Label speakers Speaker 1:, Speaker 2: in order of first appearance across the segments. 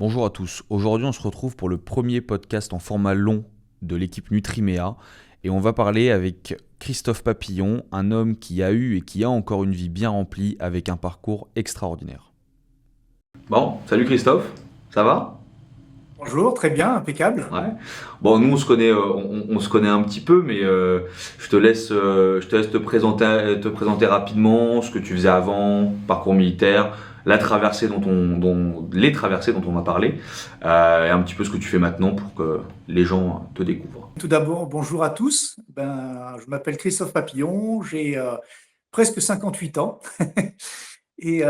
Speaker 1: Bonjour à tous, aujourd'hui on se retrouve pour le premier podcast en format long de l'équipe Nutrimea et on va parler avec Christophe Papillon, un homme qui a eu et qui a encore une vie bien remplie avec un parcours extraordinaire. Bon, salut Christophe, ça va?
Speaker 2: Bonjour, très bien, impeccable.
Speaker 1: Ouais. Bon, nous on se connaît, on se connaît un petit peu, mais je te laisse te présenter rapidement ce que tu faisais avant, parcours militaire, les traversées dont on a parlé, et un petit peu ce que tu fais maintenant pour que les gens te découvrent.
Speaker 2: Tout d'abord, bonjour à tous. Je m'appelle Christophe Papillon, j'ai presque 58 ans. Et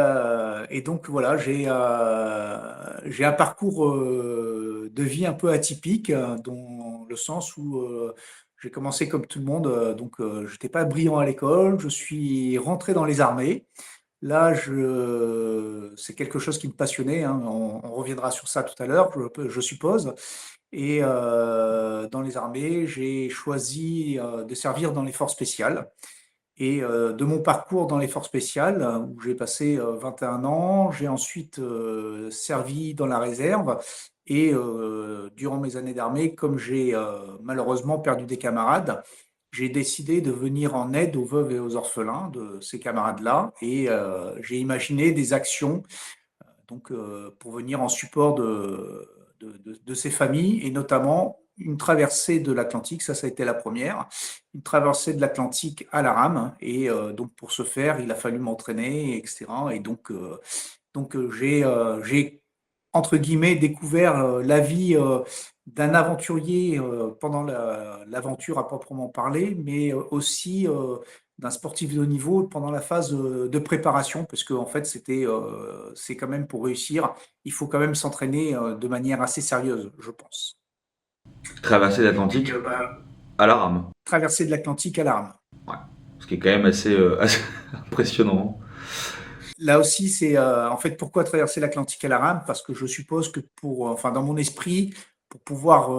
Speaker 2: donc voilà, j'ai un parcours de vie un peu atypique, dans le sens où j'ai commencé comme tout le monde. J'étais pas brillant à l'école, je suis rentré dans les armées. C'est quelque chose qui me passionnait, hein. On reviendra sur ça tout à l'heure, je suppose. Dans les armées, j'ai choisi de servir dans les forces spéciales. De mon parcours dans les forces spéciales, où j'ai passé 21 ans, j'ai ensuite servi dans la réserve. Durant mes années d'armée, comme j'ai malheureusement perdu des camarades, j'ai décidé de venir en aide aux veuves et aux orphelins de ces camarades-là. J'ai imaginé des actions pour venir en support de ces familles, et notamment une traversée de l'Atlantique. Ça a été la première, une traversée de l'Atlantique à la rame. Donc pour ce faire, il a fallu m'entraîner, etc. J'ai, entre guillemets, découvert la vie d'un aventurier pendant l'aventure à proprement parler, mais aussi d'un sportif de haut niveau pendant la phase de préparation, parce que en fait, c'est quand même pour réussir, il faut quand même s'entraîner de manière assez sérieuse, je pense.
Speaker 1: Traversée
Speaker 2: Et
Speaker 1: l'Atlantique à la rame,
Speaker 2: traversée de l'Atlantique à la rame.
Speaker 1: ouais. Ce qui est quand même assez impressionnant.
Speaker 2: Là aussi, c'est en fait pourquoi traverser l'Atlantique à la rame? Parce que je suppose que enfin, dans mon esprit, pour pouvoir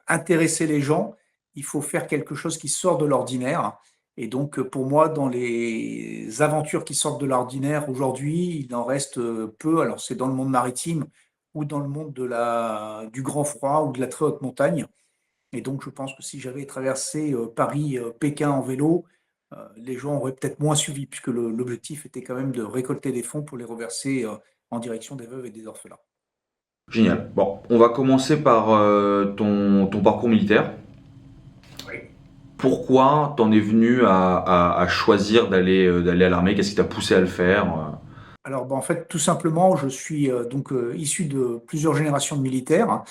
Speaker 2: intéresser les gens, il faut faire quelque chose qui sort de l'ordinaire. Et donc, pour moi, dans les aventures qui sortent de l'ordinaire aujourd'hui, il en reste peu. Alors, c'est dans le monde maritime ou dans le monde du grand froid ou de la très haute montagne. Et donc, je pense que si j'avais traversé Paris-Pékin en vélo, les gens auraient peut-être moins suivi, puisque l'objectif était quand même de récolter des fonds pour les reverser en direction des veuves et des orphelins.
Speaker 1: Génial. Bon, on va commencer par ton parcours militaire.
Speaker 2: Oui.
Speaker 1: Pourquoi t'en es venu à choisir d'aller à l'armée? Qu'est-ce qui t'a poussé à le faire?
Speaker 2: Alors, en fait, tout simplement, je suis issu de plusieurs générations de militaires.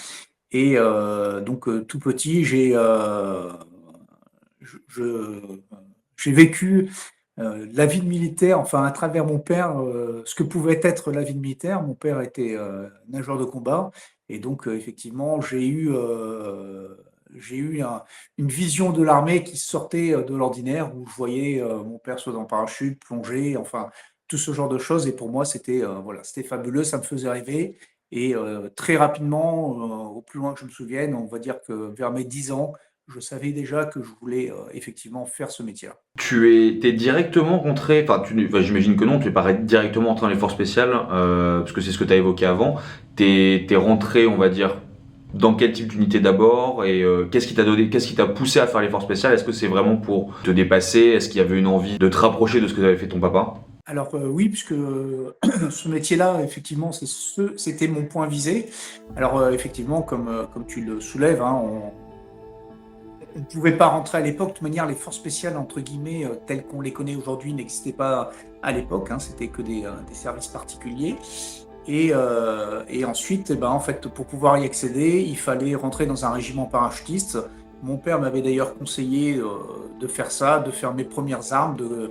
Speaker 2: Tout petit, je- j'ai vécu la vie de militaire, enfin, à travers mon père, ce que pouvait être la vie de militaire. Mon père était nageur de combat. Effectivement, j'ai eu une vision de l'armée qui sortait de l'ordinaire, où je voyais mon père sauter en parachute, plonger, enfin, tout ce genre de choses. Et pour moi, voilà, c'était fabuleux, ça me faisait rêver. Très rapidement, au plus loin que je me souvienne, on va dire que vers mes 10 ans, je savais déjà que je voulais effectivement faire ce métier-là.
Speaker 1: T'es directement rentré, enfin, j'imagine que non, tu es pas directement entré dans les forces spéciales, parce que c'est ce que tu as évoqué avant. T'es rentré, on va dire, dans quel type d'unité d'abord, et qu'est-ce qui t'a poussé à faire les forces spéciales? Est-ce que c'est vraiment pour te dépasser? Est-ce qu'il y avait une envie de te rapprocher de ce que avait fait ton papa?
Speaker 2: Alors oui, puisque ce métier-là, effectivement, c'était mon point visé. Alors effectivement, comme tu le soulèves, hein, on ne pouvait pas rentrer à l'époque. De toute manière, les forces spéciales, entre guillemets, telles qu'on les connaît aujourd'hui, n'existaient pas à l'époque, hein. C'était que des services particuliers. Et ensuite, en fait, pour pouvoir y accéder, il fallait rentrer dans un régiment parachutiste. Mon père m'avait d'ailleurs conseillé de faire ça, de faire mes premières armes, de,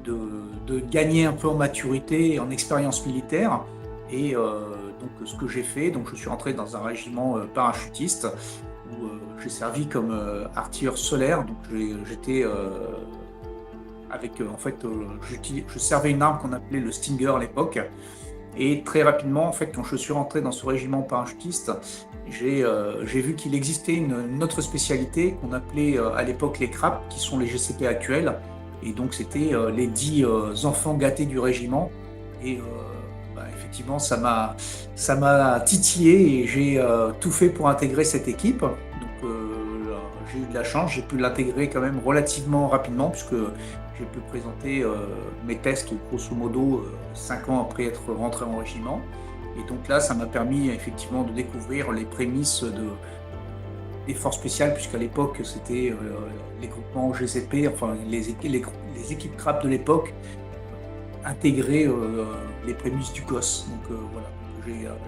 Speaker 2: de gagner un peu en maturité et en expérience militaire. Ce que j'ai fait, donc je suis rentré dans un régiment parachutiste, où j'ai servi comme artilleur solaire. J'étais en fait, je servais une arme qu'on appelait le Stinger à l'époque. Et très rapidement, en fait, quand je suis rentré dans ce régiment parachutiste, j'ai vu qu'il existait une autre spécialité qu'on appelait à l'époque les CRAP, qui sont les GCP actuels. Et donc, c'était les 10 enfants gâtés du régiment. Et effectivement, ça m'a titillé et j'ai tout fait pour intégrer cette équipe. Donc, j'ai eu de la chance, j'ai pu l'intégrer quand même relativement rapidement puisque j'ai pu présenter mes tests grosso modo 5 ans après être rentré en régiment. Et donc là, ça m'a permis effectivement de découvrir les prémices des forces spéciales, puisqu'à l'époque, c'était les groupements GCP, enfin les équipes CRAP de l'époque, intégrer les prémices du GOS. Donc voilà,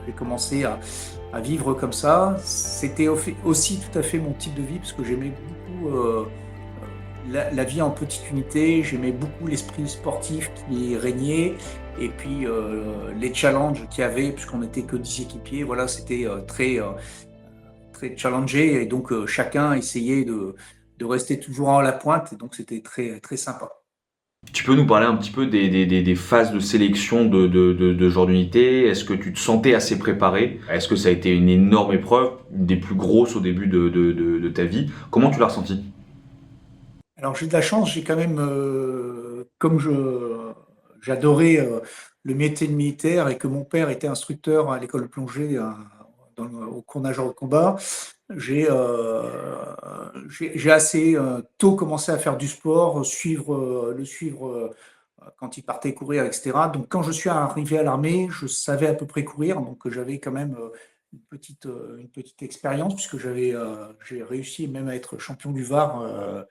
Speaker 2: j'ai commencé à vivre comme ça. C'était aussi tout à fait mon type de vie, parce que j'aimais beaucoup la vie en petite unité, j'aimais beaucoup l'esprit sportif qui régnait, et puis les challenges qu'il y avait, puisqu'on n'était que 10 équipiers, voilà, c'était très challengé, et donc chacun essayait de rester toujours à la pointe, et donc c'était très, très sympa.
Speaker 1: Tu peux nous parler un petit peu des phases de sélection de genre d'unité? Est-ce que tu te sentais assez préparé? Est-ce que ça a été une énorme épreuve, une des plus grosses au début de ta vie? Comment tu l'as ressenti?
Speaker 2: Alors j'ai de la chance, j'ai quand même, comme j'adorais le métier de militaire et que mon père était instructeur à l'école de plongée au cours nageur de combat, j'ai j'ai assez tôt commencé à faire du sport, le suivre quand il partait courir, etc. Donc quand je suis arrivé à l'armée, je savais à peu près courir, donc j'avais quand même une petite expérience puisque j'ai réussi même à être champion du Var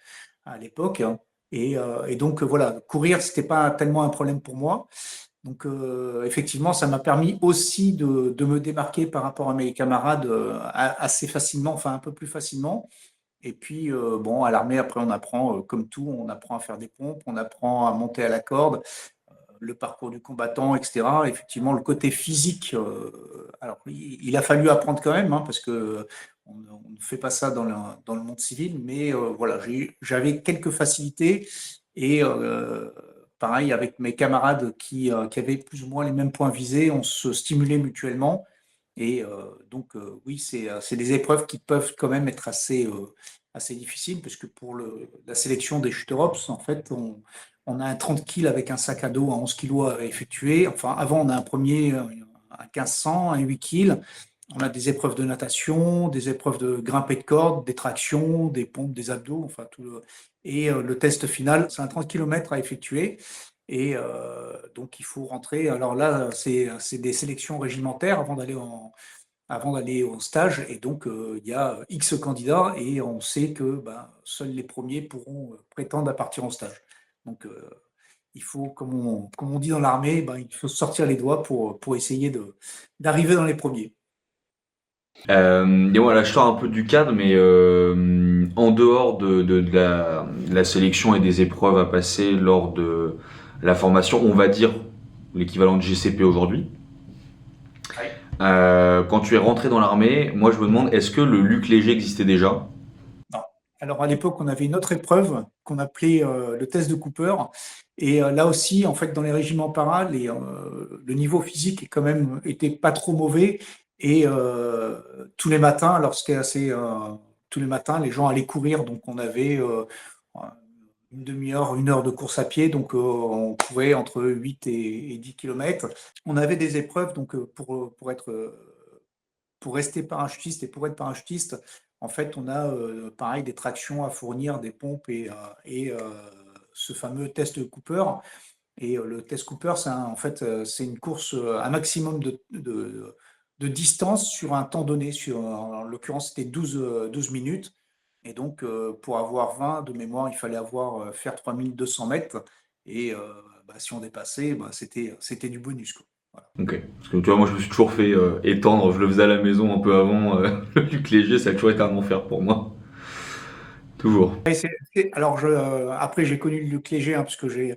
Speaker 2: à l'époque, hein. Et donc voilà, courir, c'était pas tellement un problème pour moi. Donc effectivement, ça m'a permis aussi de me démarquer par rapport à mes camarades assez facilement, enfin un peu plus facilement. Et puis bon, à l'armée, après, on apprend comme tout, on apprend à faire des pompes, on apprend à monter à la corde, le parcours du combattant, etc. Effectivement, le côté physique, alors il a fallu apprendre quand même, hein, parce que on ne fait pas ça dans le monde civil, mais voilà, j'avais quelques facilités, et pareil avec mes camarades qui avaient plus ou moins les mêmes points visés, on se stimulait mutuellement. Et donc oui, c'est des épreuves qui peuvent quand même être assez difficiles, parce que pour la sélection des chutes Ops, en fait, on a un 30 kg avec un sac à dos à 11 kg à effectuer. Enfin, avant, on a un premier, un 1500, un 8 kg. On a des épreuves de natation, des épreuves de grimper de corde, des tractions, des pompes, des abdos, enfin tout et le test final, c'est un 30 km à effectuer. Et donc, il faut rentrer. Alors là, c'est des sélections régimentaires avant d'aller au stage. Et donc, il y a X candidats, et on sait que ben, seuls les premiers pourront prétendre à partir en stage. Donc, il faut, comme on dit dans l'armée, ben, il faut sortir les doigts pour essayer d'arriver dans les premiers.
Speaker 1: Et voilà, je sors un peu du cadre, mais en dehors de la sélection et des épreuves à passer lors de la formation, on va dire l'équivalent de GCP aujourd'hui.
Speaker 2: Ouais.
Speaker 1: Quand tu es rentré dans l'armée, moi je me demande, est-ce que le Luc Léger existait déjà?
Speaker 2: Non. Alors, à l'époque, on avait une autre épreuve qu'on appelait le test de Cooper. Et là aussi, en fait, dans les régiments para, le niveau physique est quand même était pas trop mauvais. Et tous les matins, tous les matins, les gens allaient courir. Donc, on avait une demi-heure, 1 heure de course à pied. Donc, on courait entre 8 et 10 kilomètres. On avait des épreuves donc pour rester parachutiste et pour être parachutiste, en fait, on a pareil des tractions à fournir, des pompes et ce fameux test Cooper. Et le test Cooper, en fait, c'est une course un maximum de distance sur un temps donné. En l'occurrence, c'était 12 minutes. Et donc, pour avoir 20 de mémoire, il fallait faire 3200 mètres. Et bah, si on dépassait, bah, c'était du bonus, quoi. Voilà.
Speaker 1: Ok. Parce que tu vois, moi je me suis toujours fait étendre, je le faisais à la maison un peu avant. Le Luc Léger, ça a toujours été un enfer pour moi. Toujours.
Speaker 2: Et alors, après, j'ai connu le Luc Léger, hein, parce que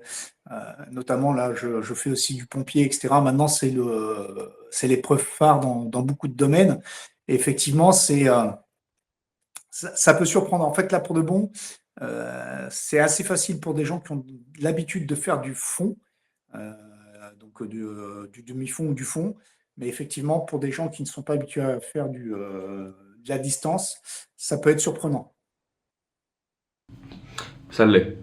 Speaker 2: notamment là, je fais aussi du pompier, etc. Maintenant, c'est l'épreuve phare dans beaucoup de domaines. Et effectivement, ça peut surprendre. En fait, là, pour de bon, c'est assez facile pour des gens qui ont l'habitude de faire du fond, euh, donc du demi-fond ou du fond. Mais effectivement, pour des gens qui ne sont pas habitués à faire de la distance, ça peut être surprenant.
Speaker 1: Ça l'est.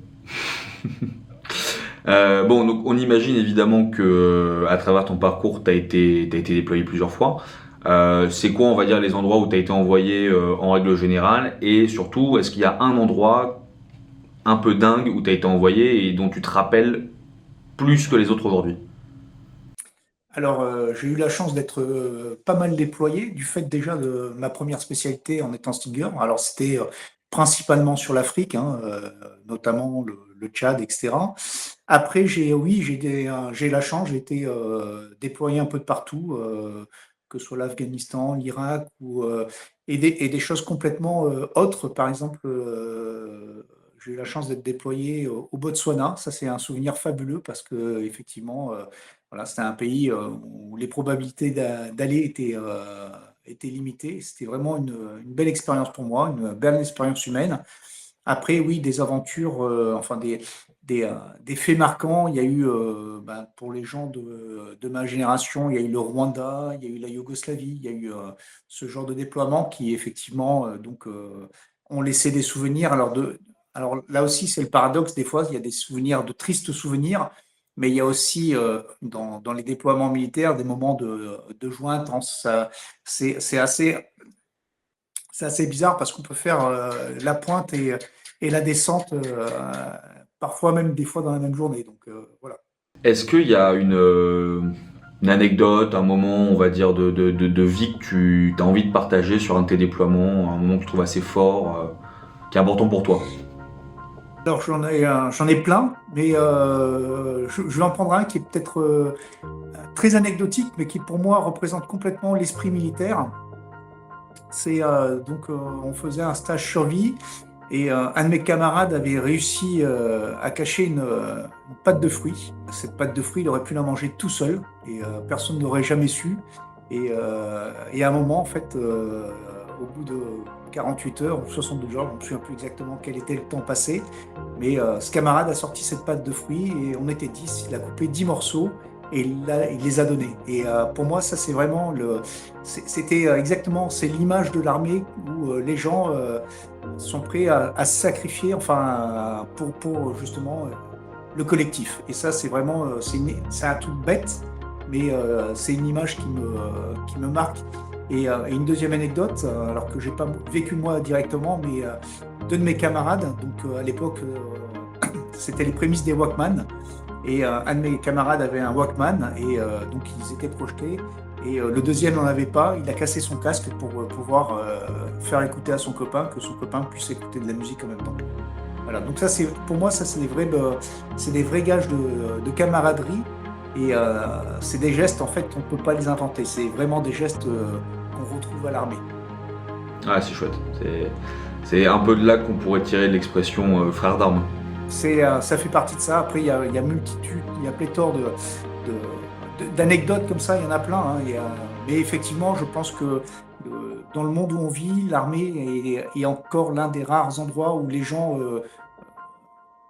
Speaker 1: Bon, donc on imagine évidemment que à travers ton parcours, t'as été déployé plusieurs fois. C'est quoi, on va dire, les endroits où tu as été envoyé en règle générale? Et surtout, est-ce qu'il y a un endroit un peu dingue où tu as été envoyé et dont tu te rappelles plus que les autres aujourd'hui?
Speaker 2: Alors, j'ai eu la chance d'être pas mal déployé du fait déjà de ma première spécialité en étant Stinger. Alors, c'était principalement sur l'Afrique, hein, notamment le Tchad, etc. Après, oui, j'ai la chance, j'ai été déployé un peu de partout, que ce soit l'Afghanistan, l'Irak et des choses complètement autres. Par exemple, j'ai eu la chance d'être déployé au Botswana. Ça, c'est un souvenir fabuleux parce que effectivement, voilà, c'était un pays où les probabilités d'aller étaient limitées. C'était vraiment une belle expérience pour moi, une belle expérience humaine. Après, oui, des aventures, enfin des faits marquants. Il y a eu, ben, pour les gens de ma génération, il y a eu le Rwanda, il y a eu la Yougoslavie, il y a eu ce genre de déploiement qui, effectivement, ont laissé des souvenirs. Alors là aussi, c'est le paradoxe. Des fois, il y a des souvenirs, de tristes souvenirs, mais il y a aussi, dans les déploiements militaires, des moments de joie intense. C'est c'est assez, c'est assez bizarre parce qu'on peut faire la pointe et la descente, parfois même des fois dans la même journée. Donc voilà.
Speaker 1: Est-ce qu'il y a une anecdote, un moment, on va dire, de vie que tu as envie de partager sur un de tes déploiements, un moment que tu trouves assez fort, qui est important pour toi?
Speaker 2: Alors j'en ai plein, mais je vais en prendre un qui est peut-être très anecdotique, mais qui pour moi représente complètement l'esprit militaire. On faisait un stage survie et un de mes camarades avait réussi à cacher une pâte de fruits. Cette pâte de fruits, il aurait pu la manger tout seul et personne n'aurait jamais su. Et à un moment, en fait, au bout de 48 heures ou 62 heures, je ne me souviens plus exactement quel était le temps passé, mais ce camarade a sorti cette pâte de fruits et on était 10. Il a coupé 10 morceaux et il les a donnés. Et pour moi, ça, c'est vraiment c'était exactement, c'est l'image de l'armée où les gens sont prêts à se sacrifier, enfin, pour justement le collectif. Et ça, c'est vraiment, c'est un truc bête, mais c'est une image qui me marque. Et une deuxième anecdote, alors que j'ai pas vécu moi directement, mais deux de mes camarades, donc à l'époque, c'était les prémices des Walkman, et un de mes camarades avait un Walkman, et donc ils étaient projetés, et le deuxième n'en avait pas, il a cassé son casque pour pouvoir faire écouter à son copain, que son copain puisse écouter de la musique en même temps. Voilà, donc ça, pour moi, ça, c'est des vrais gages de camaraderie, et c'est des gestes, en fait, on ne peut pas les inventer, c'est vraiment des gestes qu'on retrouve à l'armée.
Speaker 1: Ah, c'est chouette. C'est un peu de là qu'on pourrait tirer l'expression frère d'armes.
Speaker 2: Ça fait partie de ça. Après, il y a multitude, il y a pléthore d'anecdotes comme ça, il y en a plein, hein. Mais effectivement, je pense que dans le monde où on vit, l'armée est encore l'un des rares endroits où les gens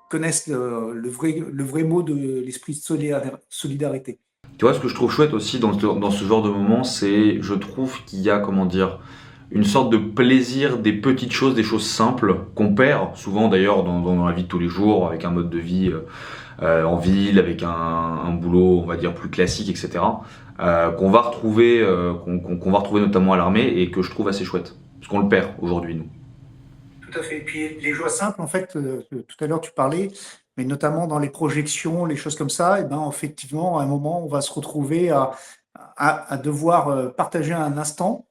Speaker 2: connaissent le vrai mot de l'esprit de solidarité.
Speaker 1: Tu vois, ce que je trouve chouette aussi dans ce genre de moment, c'est, je trouve qu'il y a, comment dire, une sorte de plaisir des petites choses, des choses simples qu'on perd souvent d'ailleurs dans la vie de tous les jours, avec un mode de vie en ville, avec un boulot, on va dire, plus classique, etc. Qu'on va retrouver notamment à l'armée et que je trouve assez chouette. Parce qu'on le perd aujourd'hui, nous.
Speaker 2: Tout à fait. Et puis les joies simples, en fait, tout à l'heure tu parlais, mais notamment dans les projections, les choses comme ça, et ben effectivement, à un moment, on va se retrouver à devoir partager un instant,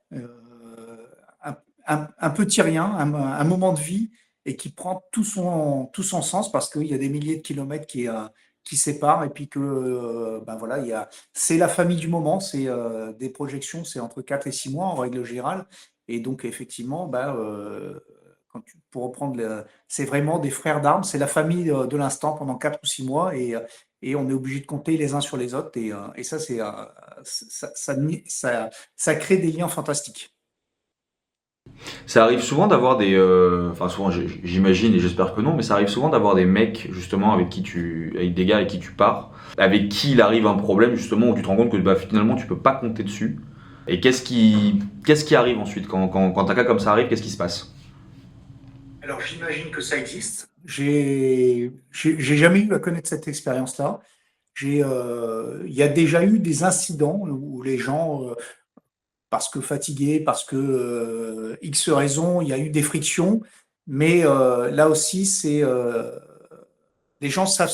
Speaker 2: un petit rien, un moment de vie, et qui prend tout son sens parce qu'il y a des milliers de kilomètres qui séparent, et puis que ben voilà, c'est la famille du moment, c'est des projections, c'est entre 4 et 6 mois en règle générale. Et donc, effectivement, ben, pour reprendre, c'est vraiment des frères d'armes, c'est la famille de l'instant pendant 4 ou 6 mois, et on est obligé de compter les uns sur les autres. Et ça, ça crée des liens fantastiques.
Speaker 1: Ça arrive souvent d'avoir enfin souvent j'imagine et j'espère que non, mais ça arrive souvent d'avoir des mecs justement avec des gars avec qui tu pars, avec qui il arrive un problème justement où tu te rends compte que bah, finalement tu peux pas compter dessus. Et qu'est-ce qui arrive ensuite quand un cas comme ça arrive, qu'est-ce qui se passe?
Speaker 2: Alors, j'imagine que ça existe. j'ai jamais eu à connaître cette expérience-là. Il y a déjà eu des incidents où les gens, parce que fatigués, parce que X raisons, il y a eu des frictions. Mais là aussi, les gens savent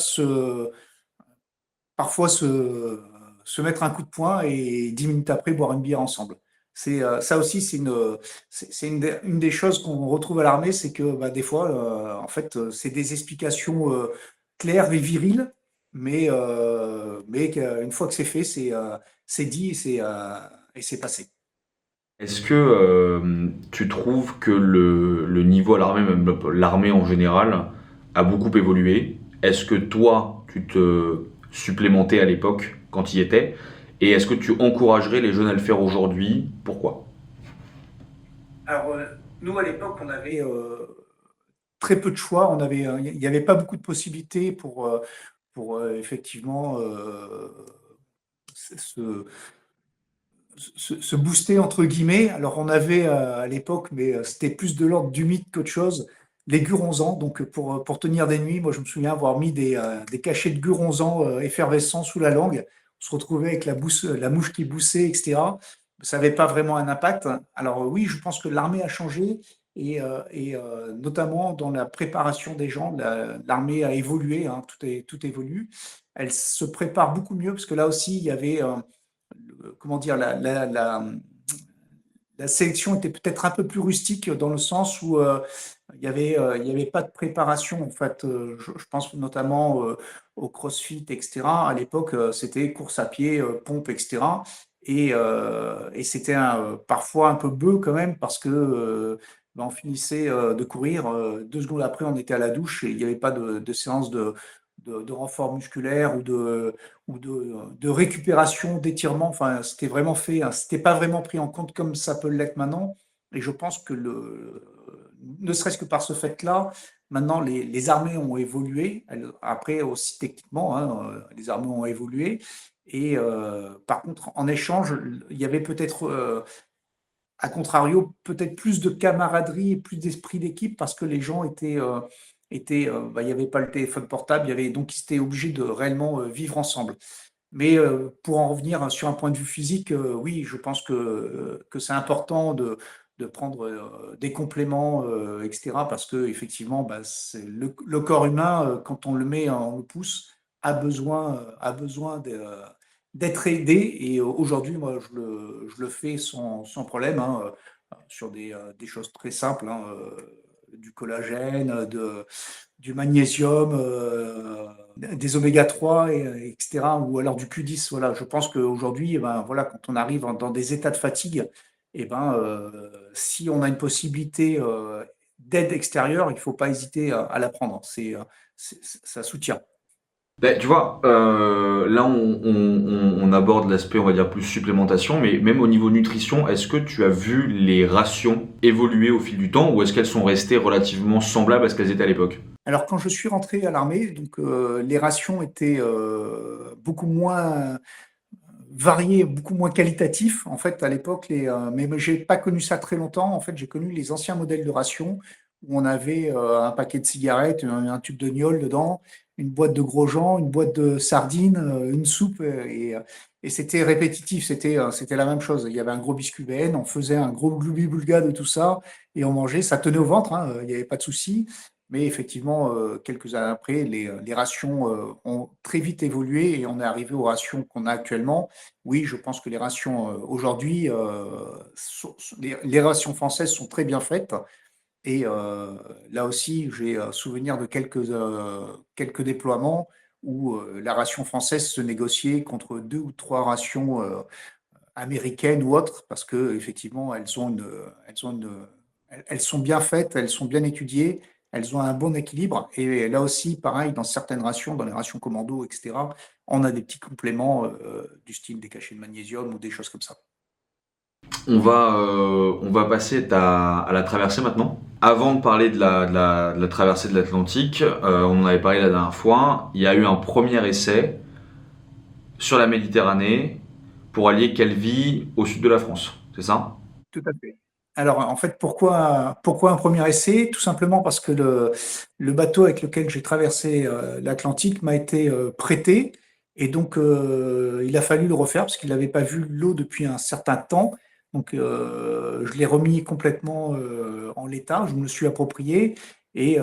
Speaker 2: parfois se mettre un coup de poing et 10 minutes après boire une bière ensemble. Ça aussi, c'est une des choses qu'on retrouve à l'armée, c'est que bah, des fois, en fait, c'est des explications claires et viriles, mais une fois que c'est fait, c'est dit et c'est passé.
Speaker 1: Est-ce que tu trouves que le niveau à l'armée, même l'armée en général, a beaucoup évolué? Est-ce que toi, tu te supplémentais à l'époque quand tu y étais? Et est-ce que tu encouragerais les jeunes à le faire aujourd'hui? Pourquoi?
Speaker 2: Alors, nous, à l'époque, on avait très peu de choix. Il n'y avait pas beaucoup de possibilités pour effectivement se, se booster, entre guillemets. Alors, on avait à l'époque, mais c'était plus de l'ordre du mythe qu'autre chose, les guronzans. Donc, pour tenir des nuits, moi, je me souviens avoir mis des cachets de guronzans effervescents sous la langue. On se retrouvait avec la mouche qui boussait, etc. Ça n'avait pas vraiment un impact. Alors, oui, je pense que l'armée a changé. Notamment dans la préparation des gens, l'armée a évolué, hein, tout évolue. Elle se prépare beaucoup mieux parce que là aussi, il y avait comment dire, la sélection était peut-être un peu plus rustique dans le sens où il y avait pas de préparation. En fait, je pense notamment au CrossFit, etc. À l'époque, c'était course à pied, pompe, etc. Et c'était parfois un peu bœuf quand même parce que ben, on finissait de courir, 2 secondes après, on était à la douche et il n'y avait pas de séance de renfort musculaire ou de récupération, d'étirement. Enfin, c'était vraiment fait, hein, c'était pas vraiment pris en compte comme ça peut l'être maintenant. Et je pense que ne serait-ce que par ce fait-là, maintenant les armées ont évolué. Après aussi techniquement, hein, les armées ont évolué. Et par contre, en échange, il y avait peut-être à contrario, peut-être plus de camaraderie et plus d'esprit d'équipe parce que les gens bah, il n'y avait pas le téléphone portable, donc ils étaient obligés de réellement vivre ensemble. Mais pour en revenir sur un point de vue physique, oui, je pense que c'est important de prendre des compléments, etc. Parce que effectivement, bah, le corps humain, quand on le met, on le pousse, a besoin d'être aidé. Et aujourd'hui, moi, je le fais sans problème, hein, sur des choses très simples, hein, du collagène, du magnésium, des oméga 3, etc., ou alors du Q10. Voilà, je pense qu'aujourd'hui, eh ben, voilà, quand on arrive dans des états de fatigue, eh ben, si on a une possibilité d'aide extérieure, il ne faut pas hésiter à la prendre. Ça soutient.
Speaker 1: Ben, tu vois, là on aborde l'aspect, on va dire, plus supplémentation, mais même au niveau nutrition, est-ce que tu as vu les rations évoluer au fil du temps ou est-ce qu'elles sont restées relativement semblables à ce qu'elles étaient à l'époque?
Speaker 2: Alors, quand je suis rentré à l'armée, donc les rations étaient beaucoup moins variés, beaucoup moins qualitatif. En fait, à l'époque, mais j'ai pas connu ça très longtemps. En fait, j'ai connu les anciens modèles de rations où on avait un paquet de cigarettes, un tube de gnôle dedans, une boîte de gros Jean, une boîte de sardines, une soupe, et c'était répétitif. C'était la même chose. Il y avait un gros biscuit BN, on faisait un gros gloubi-boulga de tout ça et on mangeait. Ça tenait au ventre, hein, il n'y avait pas de souci. Mais effectivement, quelques années après, les rations ont très vite évolué et on est arrivé aux rations qu'on a actuellement. Oui, je pense que les rations aujourd'hui, les rations françaises sont très bien faites. Et là aussi, j'ai souvenir de quelques déploiements où la ration française se négociait contre 2 ou 3 rations américaines ou autres, parce que effectivement, elles sont bien faites, elles sont bien étudiées, elles ont un bon équilibre. Et là aussi, pareil, dans certaines rations, dans les rations commando, etc., on a des petits compléments du style des cachets de magnésium ou des choses comme ça.
Speaker 1: On va passer à la traversée maintenant. Avant de parler de la traversée de l'Atlantique, on en avait parlé la dernière fois, il y a eu un premier essai sur la Méditerranée pour allier Calvi au sud de la France, c'est ça?
Speaker 2: Tout à fait. Alors, en fait, pourquoi un premier essai? Tout simplement parce que le bateau avec lequel j'ai traversé l'Atlantique m'a été prêté et donc il a fallu le refaire parce qu'il n'avait pas vu l'eau depuis un certain temps. Donc, je l'ai remis complètement en l'état, je me le suis approprié et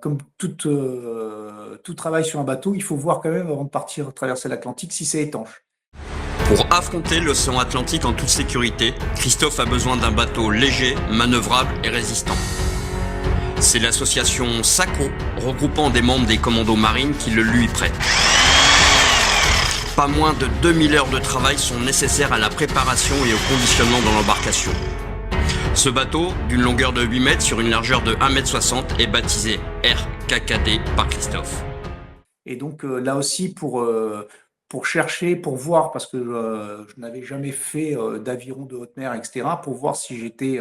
Speaker 2: comme tout travail sur un bateau, il faut voir quand même avant de partir traverser l'Atlantique si c'est étanche.
Speaker 3: Pour affronter l'océan Atlantique en toute sécurité, Christophe a besoin d'un bateau léger, manœuvrable et résistant. C'est l'association SACO, regroupant des membres des commandos marines, qui le lui prête. Pas moins de 2000 heures de travail sont nécessaires à la préparation et au conditionnement dans l'embarcation. Ce bateau, d'une longueur de 8 mètres sur une largeur de 1,60 m, est baptisé RKKD par Christophe.
Speaker 2: Et donc là aussi, pour chercher, pour voir, parce que je n'avais jamais fait d'aviron de haute mer, etc., pour voir si j'étais,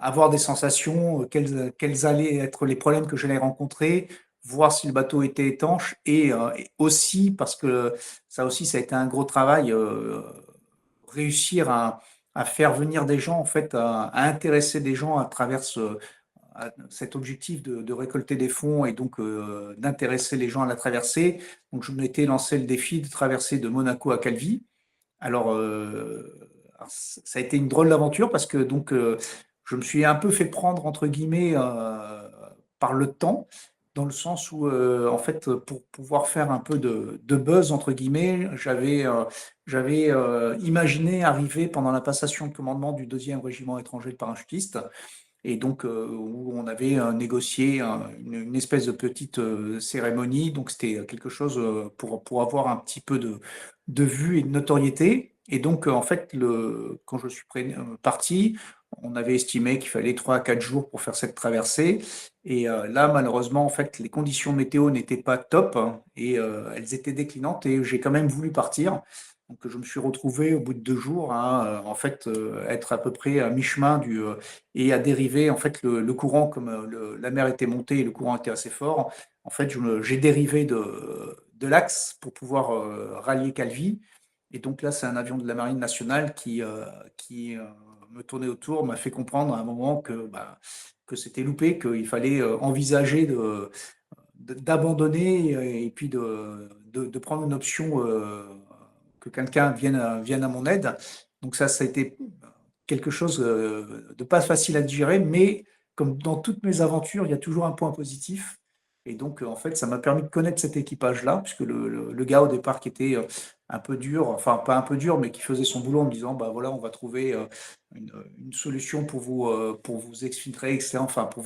Speaker 2: avoir des sensations, quels allaient être les problèmes que j'allais rencontrer, voir si le bateau était étanche, et aussi, parce que ça aussi, ça a été un gros travail, réussir à faire venir des gens, en fait, à intéresser des gens à travers cet objectif de récolter des fonds et donc d'intéresser les gens à la traversée. Donc je m'étais lancé le défi de traverser de Monaco à Calvi. Alors, ça a été une drôle d'aventure parce que donc je me suis un peu fait prendre entre guillemets par le temps, dans le sens où en fait pour pouvoir faire un peu de buzz entre guillemets, j'avais imaginé arriver pendant la passation de commandement du 2e régiment étranger de parachutistes et donc où on avait négocié une espèce de petite cérémonie. Donc c'était quelque chose pour avoir un petit peu de vue et de notoriété. Et donc en fait, quand je suis parti, on avait estimé qu'il fallait 3 à 4 jours pour faire cette traversée. Et là, malheureusement, en fait, les conditions météo n'étaient pas top hein, et elles étaient déclinantes et j'ai quand même voulu partir. Donc, je me suis retrouvé au bout de 2 jours à en fait être à peu près à mi-chemin et à dériver. En fait, le courant, comme la mer était montée et le courant était assez fort, en fait, j'ai dérivé de l'axe pour pouvoir rallier Calvi. Et donc là, c'est un avion de la Marine nationale qui me tournait autour, m'a fait comprendre à un moment que c'était loupé, qu'il fallait envisager d'abandonner et puis de prendre une option que quelqu'un vienne à mon aide. Donc ça a été quelque chose de pas facile à digérer, mais comme dans toutes mes aventures, il y a toujours un point positif. Et donc, en fait, ça m'a permis de connaître cet équipage-là, puisque le gars au départ qui était un peu dur, enfin pas un peu dur, mais qui faisait son boulot en me disant, bah voilà, on va trouver une solution pour vous exfiltrer, etc., enfin pour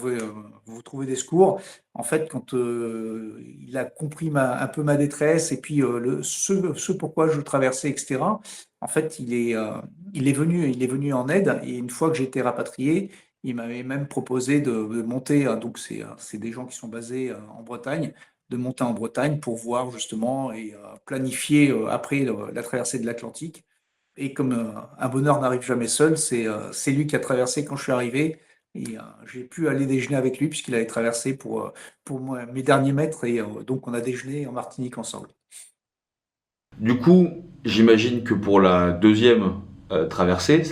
Speaker 2: vous trouver des secours. En fait, quand il a compris un peu ma détresse et puis ce pourquoi je traversais, etc., en fait, il est venu en aide et une fois que j'ai été rapatrié, il m'avait même proposé de monter, donc c'est des gens qui sont basés en Bretagne, de monter en Bretagne pour voir justement et planifier après la traversée de l'Atlantique. Et comme un bonheur n'arrive jamais seul, c'est lui qui a traversé quand je suis arrivé. Et j'ai pu aller déjeuner avec lui puisqu'il avait traversé pour moi, mes derniers mètres. Et donc, on a déjeuné en Martinique ensemble.
Speaker 1: Du coup, j'imagine que pour la deuxième traversée,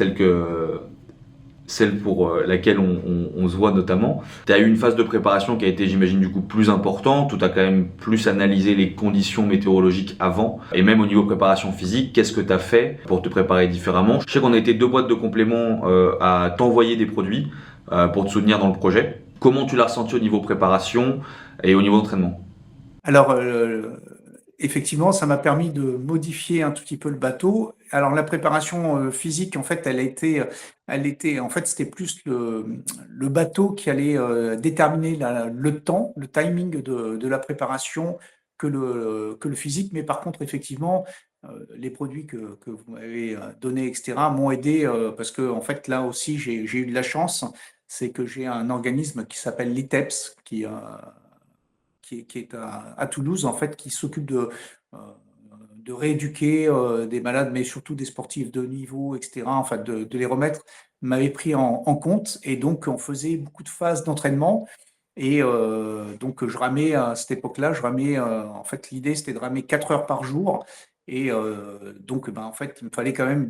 Speaker 1: celle pour laquelle on se voit notamment, tu as eu une phase de préparation qui a été, j'imagine, du coup plus importante, où tu as quand même plus analysé les conditions météorologiques avant, et même au niveau préparation physique, qu'est-ce que tu as fait pour te préparer différemment? Je sais qu'on a été 2 boîtes de compléments à t'envoyer des produits pour te soutenir dans le projet. Comment tu l'as ressenti au niveau préparation et au niveau entraînement?
Speaker 2: Alors, effectivement, ça m'a permis de modifier un tout petit peu le bateau. Alors, la préparation physique, en fait, en fait, c'était plus le bateau qui allait déterminer le temps, le timing de la préparation que le physique. Mais par contre, effectivement, les produits que vous m'avez donnés, etc., m'ont aidé parce que, en fait, là aussi, j'ai eu de la chance. C'est que j'ai un organisme qui s'appelle l'ITEPS, qui est à Toulouse, en fait, qui s'occupe euh, de rééduquer des malades, mais surtout des sportifs de haut niveau, etc., enfin, de les remettre, m'avait pris en compte. Et donc, on faisait beaucoup de phases d'entraînement. Et donc, je ramais à cette époque-là, en fait, l'idée, c'était de ramer 4 heures par jour. Et donc, ben, en fait, il me fallait quand même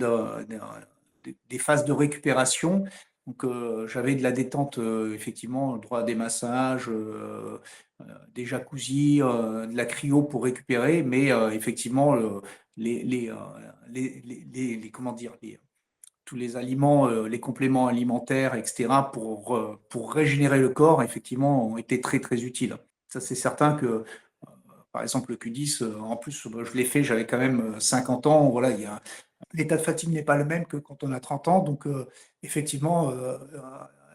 Speaker 2: des phases de récupération. Donc, j'avais de la détente, effectivement, le droit à des massages, des jacuzzis, de la cryo pour récupérer, mais effectivement, comment dire, tous les aliments, les compléments alimentaires, etc., pour régénérer le corps, effectivement, ont été très, très utiles. Ça, c'est certain que, par exemple, le Q10, en plus, je l'ai fait, j'avais quand même 50 ans. Voilà, l'état de fatigue n'est pas le même que quand on a 30 ans. Donc, effectivement,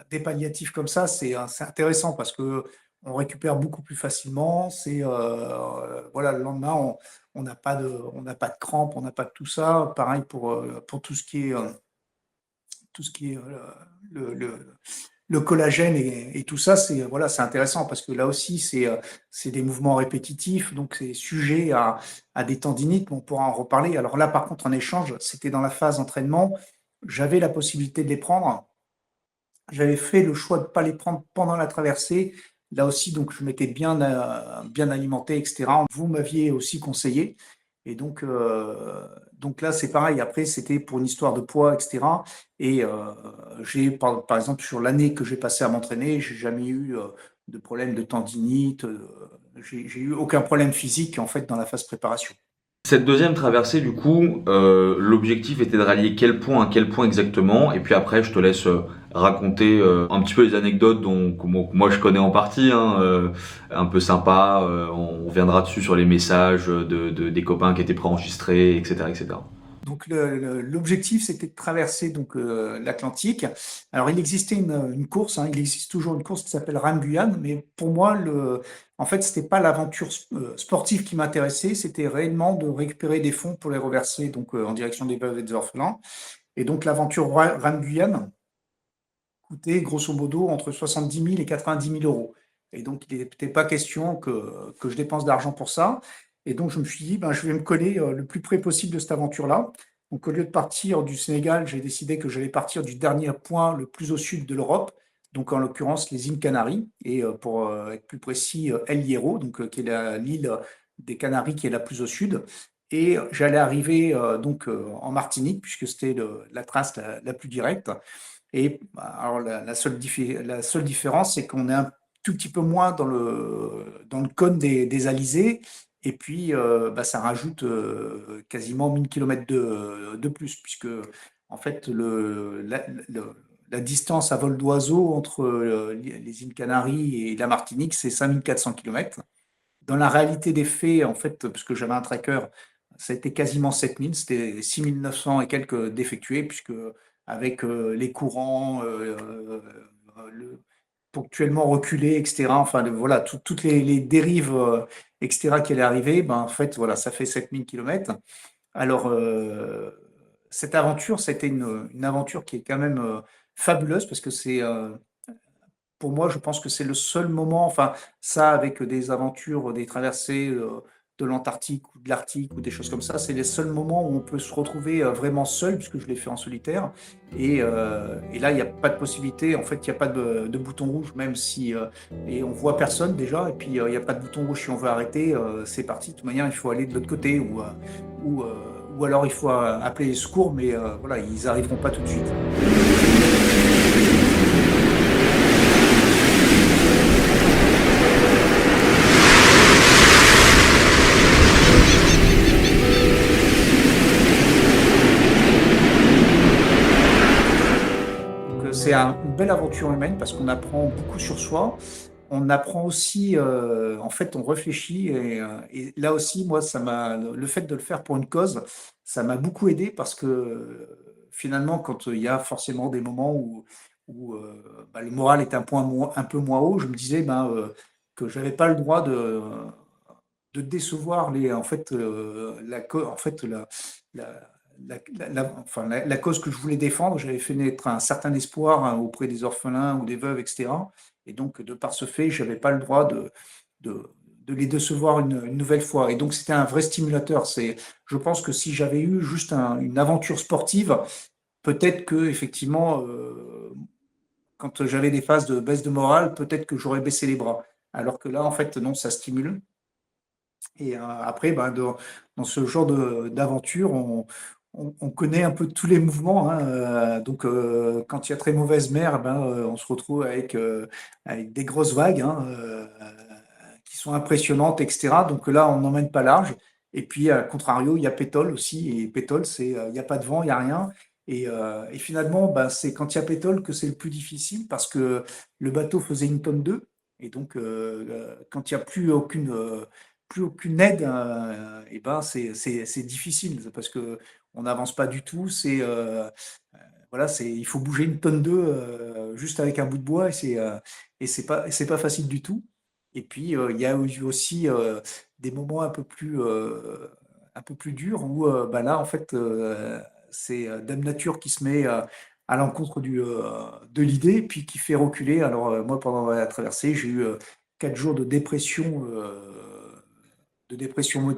Speaker 2: des palliatifs comme ça, c'est intéressant parce que on récupère beaucoup plus facilement. Voilà, le lendemain, on n'a pas de crampes, on n'a pas de tout ça. Pareil pour tout ce qui est le collagène et tout ça, voilà, c'est intéressant parce que là aussi, c'est des mouvements répétitifs, donc c'est sujet à des tendinites, mais on pourra en reparler. Alors là, par contre, en échange, c'était dans la phase entraînement, j'avais la possibilité de les prendre. J'avais fait le choix de ne pas les prendre pendant la traversée. Là aussi, donc, je m'étais bien alimenté, etc. Vous m'aviez aussi conseillé. Et donc là, c'est pareil. Après, c'était pour une histoire de poids, etc. Et par exemple, sur l'année que j'ai passée à m'entraîner, j'ai jamais eu de problème de tendinite. J'ai eu aucun problème physique, en fait, dans la phase préparation.
Speaker 1: Cette deuxième traversée, du coup, l'objectif était de rallier quel point à quel point exactement, et puis après, je te laisse raconter un petit peu les anecdotes dont que moi je connais en partie, hein, un peu sympa. On reviendra dessus sur les messages des copains qui étaient préenregistrés, etc., etc.
Speaker 2: Donc l'objectif, c'était de traverser donc l'Atlantique. Alors il existait une course, hein, il existe toujours une course qui s'appelle Ram Guyane, mais pour moi, en fait, c'était pas l'aventure sportive qui m'intéressait, c'était réellement de récupérer des fonds pour les reverser donc en direction des veuves et des orphelins. Et donc l'aventure Ram Guyane coûtait grosso modo entre 70 000 et 90 000 euros. Et donc il n'était pas question que je dépense d'argent pour ça. Et donc, je me suis dit, ben, je vais me coller le plus près possible de cette aventure-là. Donc, au lieu de partir du Sénégal, j'ai décidé que j'allais partir du dernier point le plus au sud de l'Europe, donc en l'occurrence les îles Canaries, et pour être plus précis, El Hierro, donc, qui est l'île des Canaries qui est la plus au sud. Et j'allais arriver en Martinique, puisque c'était la trace la plus directe. Et alors, la seule différence, c'est qu'on est un tout petit peu moins dans le cône des Alizés. Et puis, ça rajoute quasiment 1000 km de plus, puisque en fait, la distance à vol d'oiseau entre les îles Canaries et la Martinique, c'est 5400 km. Dans la réalité des faits, en fait, parce que j'avais un tracker, ça a été quasiment 7000, c'était 6900 et quelques défectués, puisque avec les courants, ponctuellement reculés, etc., enfin voilà, toutes les dérives, etc., qui allaient arriver, ben, en fait, voilà, ça fait 7000 km. Alors, cette aventure, c'était une aventure qui est quand même fabuleuse, parce que pour moi, je pense que c'est le seul moment, enfin, ça avec des aventures, des traversées de l'Antarctique ou de l'Arctique ou des choses comme ça, c'est les seuls moments où on peut se retrouver vraiment seul, puisque je l'ai fait en solitaire. Et là, il n'y a pas de possibilité, en fait, il n'y a pas de bouton rouge, même si. Et on voit personne déjà, et puis il n'y a pas de bouton rouge si on veut arrêter, c'est parti. De toute manière, il faut aller de l'autre côté, ou, euh, ou alors il faut appeler les secours, mais voilà, ils n'arriveront pas tout de suite. C'est une belle aventure humaine parce qu'on apprend beaucoup sur soi. On apprend aussi, en fait, on réfléchit et là aussi, moi, le fait de le faire pour une cause, ça m'a beaucoup aidé parce que finalement, quand il y a forcément des moments où le moral est un peu moins haut, je me disais que j'avais pas le droit de décevoir en fait, en fait, la cause que je voulais défendre. J'avais fait naître un certain espoir hein, auprès des orphelins ou des veuves, etc. Et donc, de par ce fait, je n'avais pas le droit de, de les décevoir une nouvelle fois. Et donc, c'était un vrai stimulateur. Je pense que si j'avais eu juste une aventure sportive, peut-être que, effectivement, quand j'avais des phases de baisse de morale, peut-être que j'aurais baissé les bras. Alors que là, en fait, non, ça stimule. Et après, dans ce genre d'aventure, on connaît un peu tous les mouvements, hein, donc quand il y a très mauvaise mer, ben, on se retrouve avec des grosses vagues, hein, qui sont impressionnantes, etc. Donc là, on n'emmène pas large. Et puis, à contrario, il y a pétole aussi. Et pétole, il n'y a pas de vent, il n'y a rien. Et finalement, ben, c'est quand il y a pétole que c'est le plus difficile parce que le bateau faisait 1 tonne 2. Et donc, quand il n'y a plus aucune aide, et ben c'est difficile parce que on n'avance pas du tout. Voilà, il faut bouger 1 tonne 2 juste avec un bout de bois et c'est pas facile du tout. Et puis il y a eu aussi des moments un peu plus durs où bah là en fait c'est Dame Nature qui se met à l'encontre de l'idée puis qui fait reculer. Alors moi pendant la traversée j'ai eu 4 jours de dépression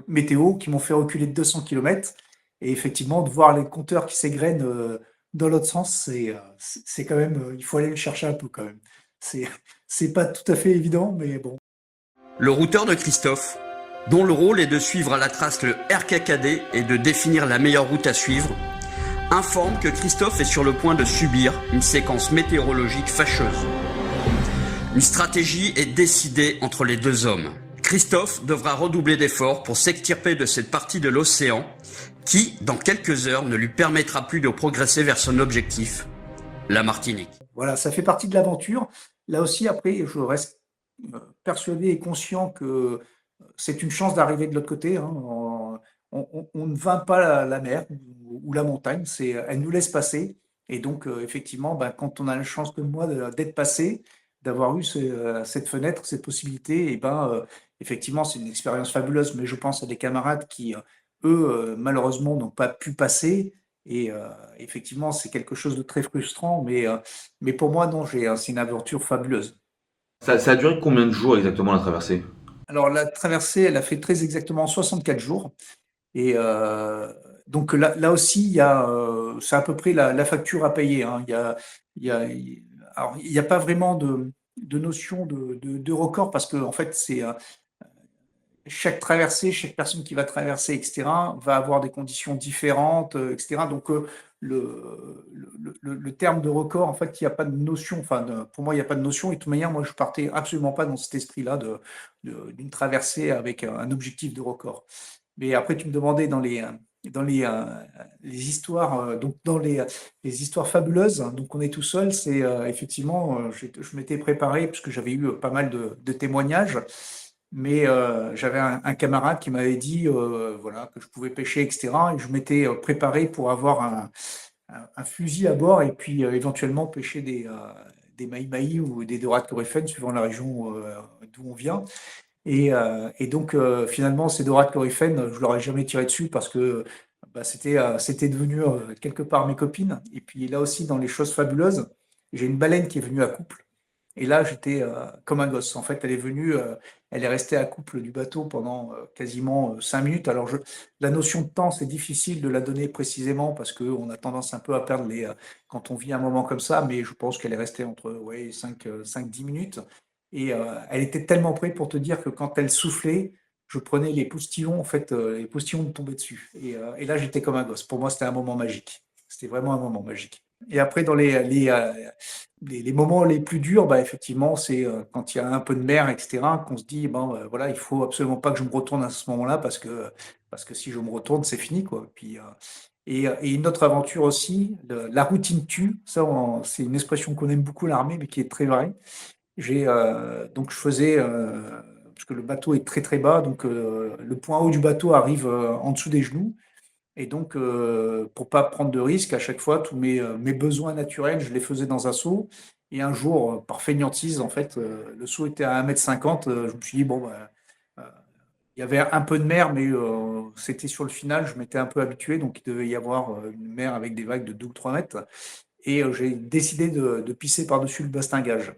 Speaker 2: météo qui m'ont fait reculer de 200 km. Et effectivement, de voir les compteurs qui s'égrènent dans l'autre sens, c'est quand même, il faut aller le chercher un peu quand même. C'est, c'est pas tout à fait évident, mais bon.
Speaker 3: Le routeur de Christophe, dont le rôle est de suivre à la trace le RKKD et de définir la meilleure route à suivre, informe que Christophe est sur le point de subir une séquence météorologique fâcheuse. Une stratégie est décidée entre les deux hommes. Christophe devra redoubler d'efforts pour s'extirper de cette partie de l'océan qui, dans quelques heures, ne lui permettra plus de progresser vers son objectif, la Martinique.
Speaker 2: Voilà, ça fait partie de l'aventure. Là aussi, après, je reste persuadé et conscient que c'est une chance d'arriver de l'autre côté, hein. On ne vainc pas la mer ou la montagne, elle nous laisse passer. Et donc, effectivement, ben, quand on a la chance comme moi d'être passé, d'avoir eu cette fenêtre, cette possibilité, et ben, effectivement, c'est une expérience fabuleuse. Mais je pense à des camarades qui, eux, malheureusement, n'ont pas pu passer. Et effectivement, c'est quelque chose de très frustrant. Mais pour moi, non, c'est une aventure fabuleuse.
Speaker 1: Ça a duré combien de jours exactement la traversée?
Speaker 2: Alors, la traversée, elle a fait très exactement 64 jours. Et donc là aussi, c'est à peu près la facture à payer, hein. Il y a, alors, il n'y a pas vraiment de notion de record parce que en fait, c'est chaque traversée, chaque personne qui va traverser, etc., va avoir des conditions différentes, etc. Donc, le terme de record, en fait, il n'y a pas de notion. Enfin, pour moi, il n'y a pas de notion. Et de toute manière, moi, je partais absolument pas dans cet esprit-là d'une traversée avec un objectif de record. Mais après, tu me demandais dans les histoires, donc dans les histoires fabuleuses. Donc, on est tout seul. C'est effectivement, je m'étais préparé parce que j'avais eu pas mal de témoignages. Mais j'avais un camarade qui m'avait dit voilà, que je pouvais pêcher, etc. Et je m'étais préparé pour avoir un fusil à bord et puis éventuellement pêcher des mahi-mahi ou des dorades coryphènes suivant la région d'où on vient. Et donc finalement, ces dorades coryphènes, je ne leur ai jamais tiré dessus parce que bah, c'était devenu quelque part mes copines. Et puis là aussi, dans les choses fabuleuses, j'ai une baleine qui est venue à couple. Et là, j'étais comme un gosse. En fait, elle est restée à couple du bateau pendant quasiment 5 minutes. Alors, la notion de temps, c'est difficile de la donner précisément parce qu'on a tendance un peu à perdre quand on vit un moment comme ça, mais je pense qu'elle est restée entre ouais, 5-10 minutes. Et elle était tellement prête pour te dire que quand elle soufflait, je prenais les postillons, en fait, les postillons me tombaient dessus. Et là, j'étais comme un gosse. Pour moi, c'était un moment magique. C'était vraiment un moment magique. Et après, dans les moments les plus durs, bah, effectivement, c'est quand il y a un peu de mer, etc., qu'on se dit, bon, voilà, il faut absolument pas que je me retourne à ce moment-là parce que si je me retourne, c'est fini, quoi. Puis, et une autre aventure aussi, la routine tue. Ça, c'est une expression qu'on aime beaucoup à l'armée, mais qui est très vraie. Donc, je faisais, parce que le bateau est très très bas, donc le point haut du bateau arrive en dessous des genoux. Et donc, pour pas prendre de risques, à chaque fois, tous mes besoins naturels, je les faisais dans un seau. Et un jour, par fainéantise, en fait, le seau était à 1,50 m. Je me suis dit, bon, bah, euh, il y avait un peu de mer, mais c'était sur le final, je m'étais un peu habitué, donc il devait y avoir une mer avec des vagues de 2 ou 3 mètres. Et j'ai décidé de pisser par-dessus le bastingage.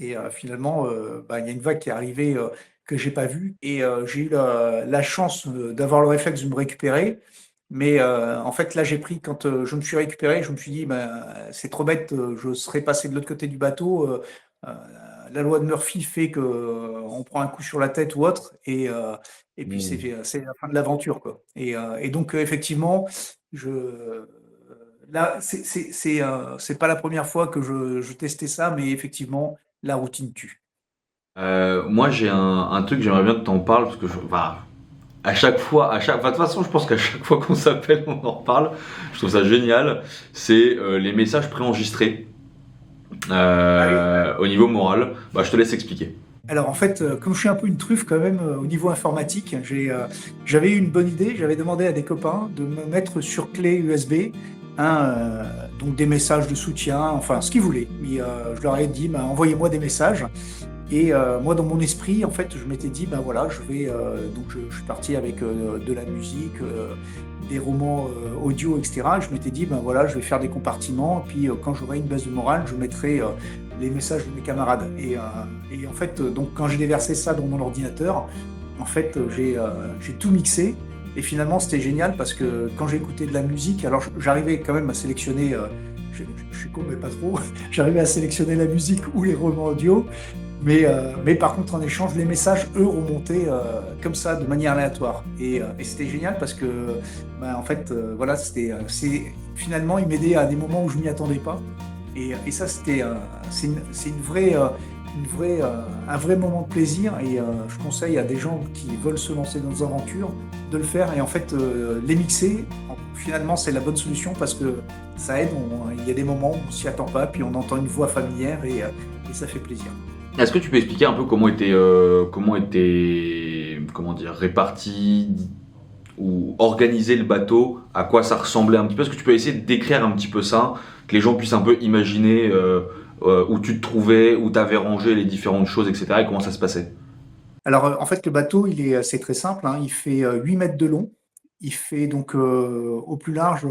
Speaker 2: Et finalement, bah, il y a une vague qui est arrivée que j'ai pas vue et j'ai eu la chance d'avoir le réflexe de me récupérer. Mais en fait, là, quand je me suis récupéré, je me suis dit, bah, c'est trop bête, je serais passé de l'autre côté du bateau. Euh, la loi de Murphy fait que on prend un coup sur la tête ou autre, et puis
Speaker 1: Hmm.
Speaker 2: c'est la fin de l'aventure, quoi. Et donc, effectivement, je, là, c'est pas la première fois que je testais ça, mais effectivement, la routine tue.
Speaker 1: Moi, j'ai un truc, j'aimerais bien que t'en parles, parce que enfin, à chaque fois, enfin, de toute façon, je pense qu'à chaque fois qu'on s'appelle, on en reparle. Je trouve ça génial. C'est les messages préenregistrés
Speaker 2: Ah oui.
Speaker 1: au niveau moral. Bah, je te laisse expliquer.
Speaker 2: Alors en fait, comme je suis un peu une truffe quand même au niveau informatique, j'avais eu une bonne idée. J'avais demandé à des copains de me mettre sur clé USB, hein, donc des messages de soutien, enfin ce qu'ils voulaient. Je leur ai dit, bah, envoyez-moi des messages. Et moi, dans mon esprit, en fait, je m'étais dit, ben voilà, je suis parti avec de la musique, des romans audio, etc. Je m'étais dit, ben voilà, je vais faire des compartiments, puis quand j'aurai une base de morale, je mettrai les messages de mes camarades. Et en fait, donc quand j'ai déversé ça dans mon ordinateur, en fait, j'ai tout mixé. Et finalement, c'était génial parce que quand j'ai écouté de la musique, alors j'arrivais quand même à sélectionner, je suis con, mais pas trop, j'arrivais à sélectionner la musique ou les romans audio. Mais par contre, en échange, les messages, eux, remontaient comme ça, de manière aléatoire. Et c'était génial parce que, bah, en fait, voilà, finalement, ils m'aidaient à des moments où je m'y attendais pas. Et ça, c'est un vrai moment de plaisir. Et je conseille à des gens qui veulent se lancer dans des aventures de le faire. Et en fait, les mixer, finalement, c'est la bonne solution parce que ça aide. Il y a des moments où on s'y attend pas, puis on entend une voix familière et ça fait plaisir.
Speaker 1: Est-ce que tu peux expliquer un peu comment était, comment dire, réparti ou organisé le bateau, à quoi ça ressemblait un petit peu? Est-ce que tu peux essayer de décrire un petit peu ça, que les gens puissent un peu imaginer où tu te trouvais, où tu avais rangé les différentes choses, etc. et comment ça se passait?
Speaker 2: Alors, en fait, le bateau, c'est très simple, hein. Il fait 8 mètres de long. Il fait donc, au plus large,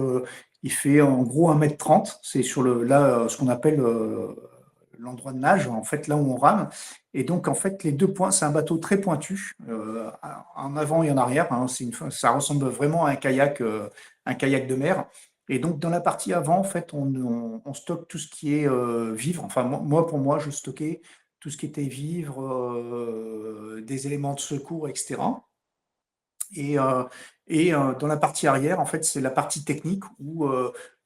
Speaker 2: il fait en gros 1,30 m. C'est ce qu'on appelle l'endroit de nage, en fait, là où on rame. Et donc, en fait, les deux points, c'est un bateau très pointu, en avant et en arrière, hein. Ça ressemble vraiment à un kayak de mer. Et donc, dans la partie avant, en fait, on stocke tout ce qui est vivre. Enfin, pour moi, je stockais tout ce qui était vivre, des éléments de secours, etc. Et, euh, dans la partie arrière, en fait, c'est la partie technique où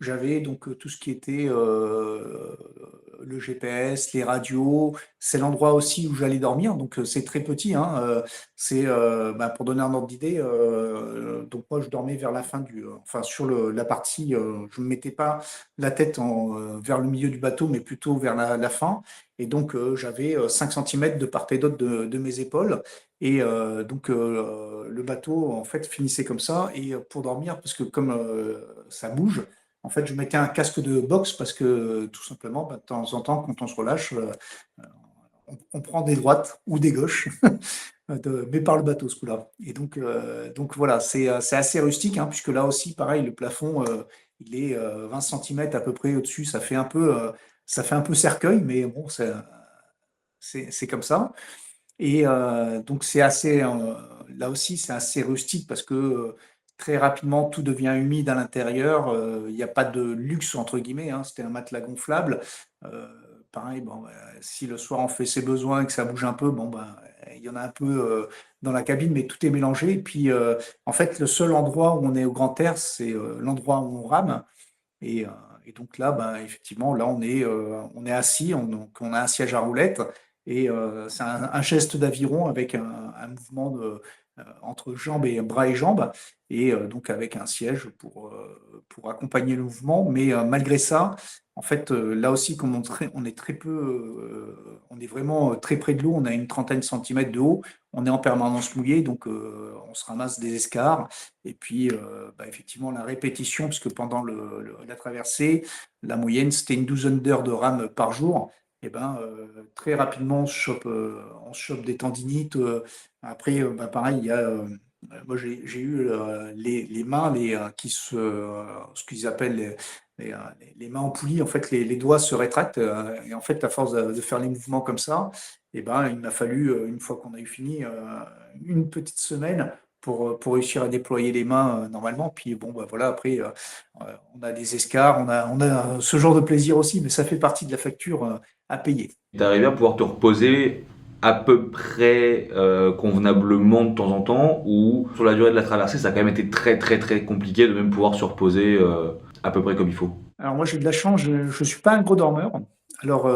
Speaker 2: j'avais donc tout ce qui était le GPS, les radios. C'est l'endroit aussi où j'allais dormir, donc c'est très petit, hein. Bah, pour donner un ordre d'idée, donc moi je dormais vers la fin enfin sur la partie, je ne mettais pas la tête vers le milieu du bateau, mais plutôt vers la fin. Et donc j'avais 5 cm de part et d'autre de mes épaules. Et donc, le bateau, en fait, finissait comme ça. Et pour dormir, parce que comme ça bouge, en fait, je mettais un casque de boxe parce que, tout simplement, bah, de temps en temps, quand on se relâche, on prend des droites ou des gauches, mais par le bateau, ce coup-là. Et donc voilà, c'est assez rustique, hein, puisque là aussi, pareil, le plafond, il est 20 cm à peu près au-dessus. Ça fait un peu cercueil, mais bon, c'est comme ça. Et donc là aussi, c'est assez rustique parce que très rapidement, tout devient humide à l'intérieur. Il n'y a pas de luxe, entre guillemets, hein. C'était un matelas gonflable. Euh, Pareil, bon, bah, si le soir on fait ses besoins et que ça bouge un peu, bon, ben, il y en a un peu dans la cabine, mais tout est mélangé. Et puis, en fait, le seul endroit où on est au grand air, c'est l'endroit où on rame. Et, euh, et donc là, ben, effectivement, là, on est assis, donc on a un siège à roulettes, et c'est un geste d'aviron avec un mouvement entre jambes et bras et jambes, et donc avec un siège pour accompagner le mouvement. Mais malgré ça, en fait, là aussi, comme on est très peu, on est vraiment très près de l'eau, on a une trentaine de centimètres de haut, on est en permanence mouillé, donc on se ramasse des escarres. Et puis, bah, effectivement, la répétition, puisque pendant la traversée, la moyenne, c'était une douzaine d'heures de rame par jour. Et ben, très rapidement, on se chope des tendinites. Après, bah, pareil, moi, j'ai eu les mains, ce qu'ils appellent les mains en poulie. En fait, les doigts se rétractent. Et en fait, à force de faire les mouvements comme ça, et ben, il m'a fallu, une fois qu'on a eu fini, une petite semaine pour réussir à déployer les mains normalement. Puis bon, bah, voilà, après, on a des escarres, on a ce genre de plaisir aussi, mais ça fait partie de la facture. à payer.
Speaker 1: Tu arrives à pouvoir te reposer à peu près convenablement de temps en temps, ou sur la durée de la traversée, ça a quand même été très très très compliqué de même pouvoir se reposer à peu près comme il faut.
Speaker 2: Alors moi j'ai de la chance, je ne suis pas un gros dormeur. Alors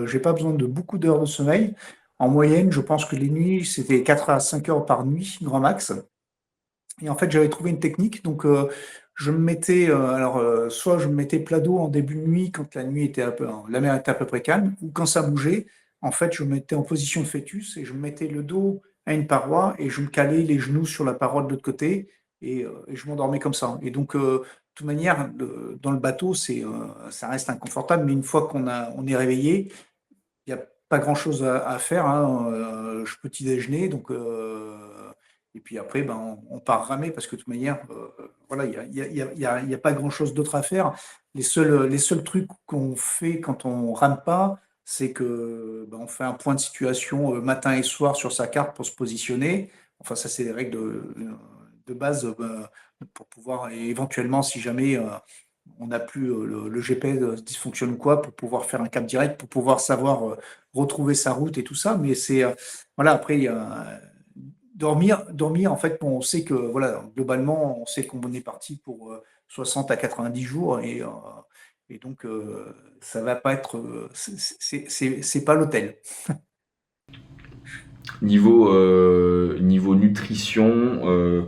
Speaker 2: j'ai pas besoin de beaucoup d'heures de sommeil. En moyenne, je pense que les nuits, c'était 4 à 5 heures par nuit, grand max. Et en fait, j'avais trouvé une technique. Donc je me mettais, soit je me mettais plat dos en début de nuit quand la nuit était la mer était à peu près calme, ou quand ça bougeait, en fait, je me mettais en position de fœtus et je me mettais le dos à une paroi et je me calais les genoux sur la paroi de l'autre côté et je m'endormais comme ça. Et donc, de toute manière, dans le bateau, ça reste inconfortable, mais une fois on est réveillé, il n'y a pas grand-chose à faire, hein. Je petit déjeuner, donc et puis après, ben, on part ramer parce que de toute manière, voilà, il y a pas grand-chose d'autre à faire. Les seuls trucs qu'on fait quand on rame pas, c'est que ben, on fait un point de situation matin et soir sur sa carte pour se positionner. Enfin, ça, c'est les règles de base pour pouvoir, et éventuellement, si jamais on n'a plus le GPS dysfonctionne ou quoi, pour pouvoir faire un cap direct, pour pouvoir savoir retrouver sa route et tout ça. Mais voilà, après, dormir, en fait, on sait que, voilà, globalement, on sait qu'on est parti pour 60 à 90 jours et donc, ça va pas être, c'est pas l'hôtel.
Speaker 1: Niveau nutrition,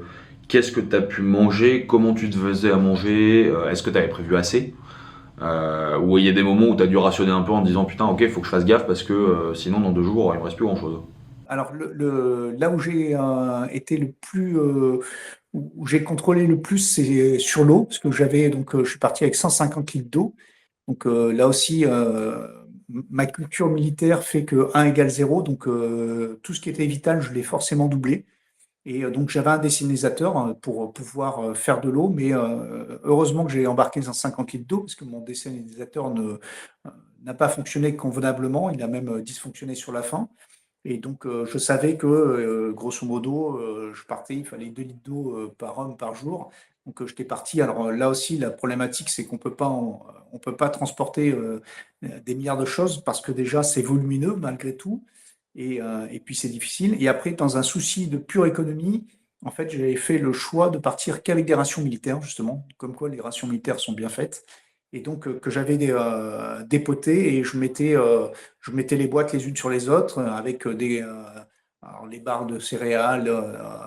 Speaker 1: qu'est-ce que tu as pu manger? Comment tu te faisais à manger? Est-ce que tu avais prévu assez? Ou il y a des moments où tu as dû rationner un peu en te disant putain, ok, faut que je fasse gaffe parce que sinon, dans 2 jours, il me reste plus grand-chose.
Speaker 2: Alors, là où j'ai été le plus, où j'ai contrôlé le plus, c'est sur l'eau, parce que je suis parti avec 150 litres d'eau. Donc là aussi, ma culture militaire fait que 1 égale 0. Donc tout ce qui était vital, je l'ai forcément doublé. Et donc j'avais un dessinateur pour pouvoir faire de l'eau, mais heureusement que j'ai embarqué 150 litres d'eau, parce que mon dessinateur n'a pas fonctionné convenablement, il a même dysfonctionné sur la fin. Et donc, je savais que, grosso modo, je partais, il fallait 2 litres d'eau par homme par jour. Donc, j'étais parti. Alors là aussi, la problématique, c'est qu'on on peut pas transporter des milliards de choses parce que déjà, c'est volumineux malgré tout. Et puis, c'est difficile. Et après, dans un souci de pure économie, en fait, j'avais fait le choix de partir qu'avec des rations militaires, justement, comme quoi les rations militaires sont bien faites. Et donc, que j'avais dépoté et je mettais les boîtes les unes sur les autres avec alors les barres de céréales,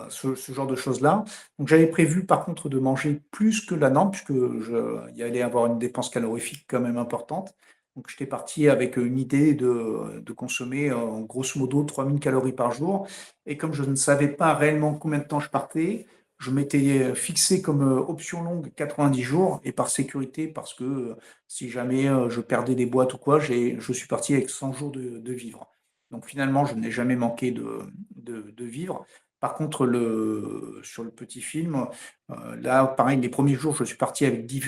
Speaker 2: ce genre de choses-là. Donc, j'avais prévu par contre de manger plus que la norme, puisque il y allait avoir une dépense calorifique quand même importante. Donc, j'étais parti avec une idée de consommer grosso modo 3000 calories par jour. Et comme je ne savais pas réellement combien de temps je partais, je m'étais fixé comme option longue 90 jours et par sécurité, parce que si jamais je perdais des boîtes ou quoi, je suis parti avec 100 jours de vivre. Donc finalement, je n'ai jamais manqué de vivre. Par contre, sur le petit film, là, pareil, les premiers jours, je suis parti avec des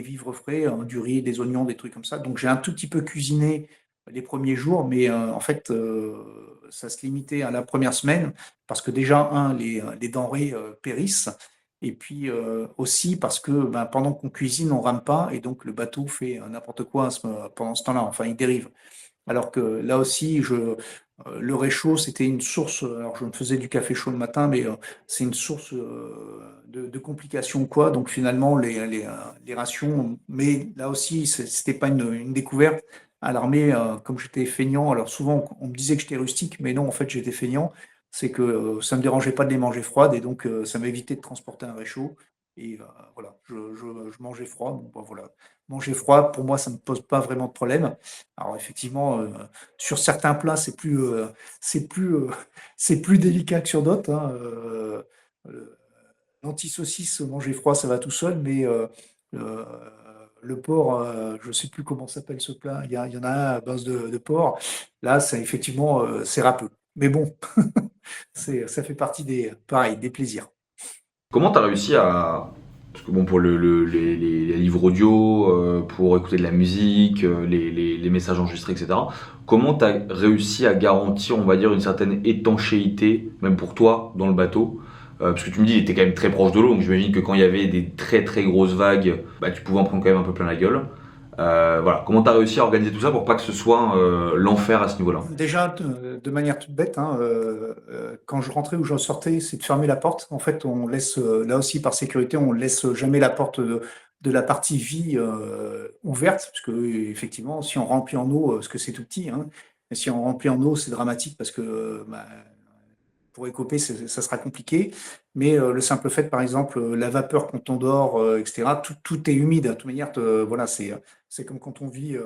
Speaker 2: vivres frais, du riz, des oignons, des trucs comme ça. Donc j'ai un tout petit peu cuisiné les premiers jours, mais en fait, ça se limitait à la première semaine parce que déjà, les denrées périssent. Et puis aussi parce que ben, pendant qu'on cuisine, on rame pas et donc le bateau fait n'importe quoi pendant ce temps-là. Enfin, il dérive. Alors que là aussi, le réchaud, c'était une source. Alors, je me faisais du café chaud le matin, mais c'est une source de complications, quoi. Donc, finalement, les rations, mais là aussi, c'était pas une découverte. À l'armée, comme j'étais feignant, alors souvent, on me disait que j'étais rustique, mais non, en fait, j'étais feignant. C'est que ça me dérangeait pas de les manger froides et donc ça m'évitait de transporter un réchaud. Et voilà, je mangeais froid. Bon, bah, voilà. Manger froid, pour moi, ça ne me pose pas vraiment de problème. Alors effectivement, sur certains plats, c'est plus, c'est plus délicat que sur d'autres, hein. Euh, L'anti-saucisse, manger froid, ça va tout seul, mais euh, le porc, je ne sais plus comment s'appelle ce plat. Il y en a un à base de porc. Là, c'est effectivement, c'est râpeux. Mais bon, ça fait partie pareil, des plaisirs.
Speaker 1: Comment tu as réussi à. Parce que bon, pour les livres audio, pour écouter de la musique, les messages enregistrés, etc. Comment tu as réussi à garantir, on va dire, une certaine étanchéité, même pour toi, dans le bateau? Parce que tu me dis, il était quand même très proche de l'eau, donc j'imagine que quand il y avait des très très grosses vagues, bah, tu pouvais en prendre quand même un peu plein la gueule. Voilà. Comment tu as réussi à organiser tout ça pour pas que ce soit l'enfer à ce niveau-là?
Speaker 2: Déjà, de manière toute bête, hein, quand je rentrais ou je sortais, c'est de fermer la porte. En fait, on laisse, là aussi par sécurité, on laisse jamais la porte de la partie vie ouverte, parce que effectivement, si on remplit en eau, parce que c'est tout petit, hein, et si on remplit en eau, c'est dramatique parce que bah, pour écoper, ça sera compliqué. Mais le simple fait, par exemple, la vapeur quand on dort, etc., tout est humide. De toute manière, voilà, c'est comme quand on vit.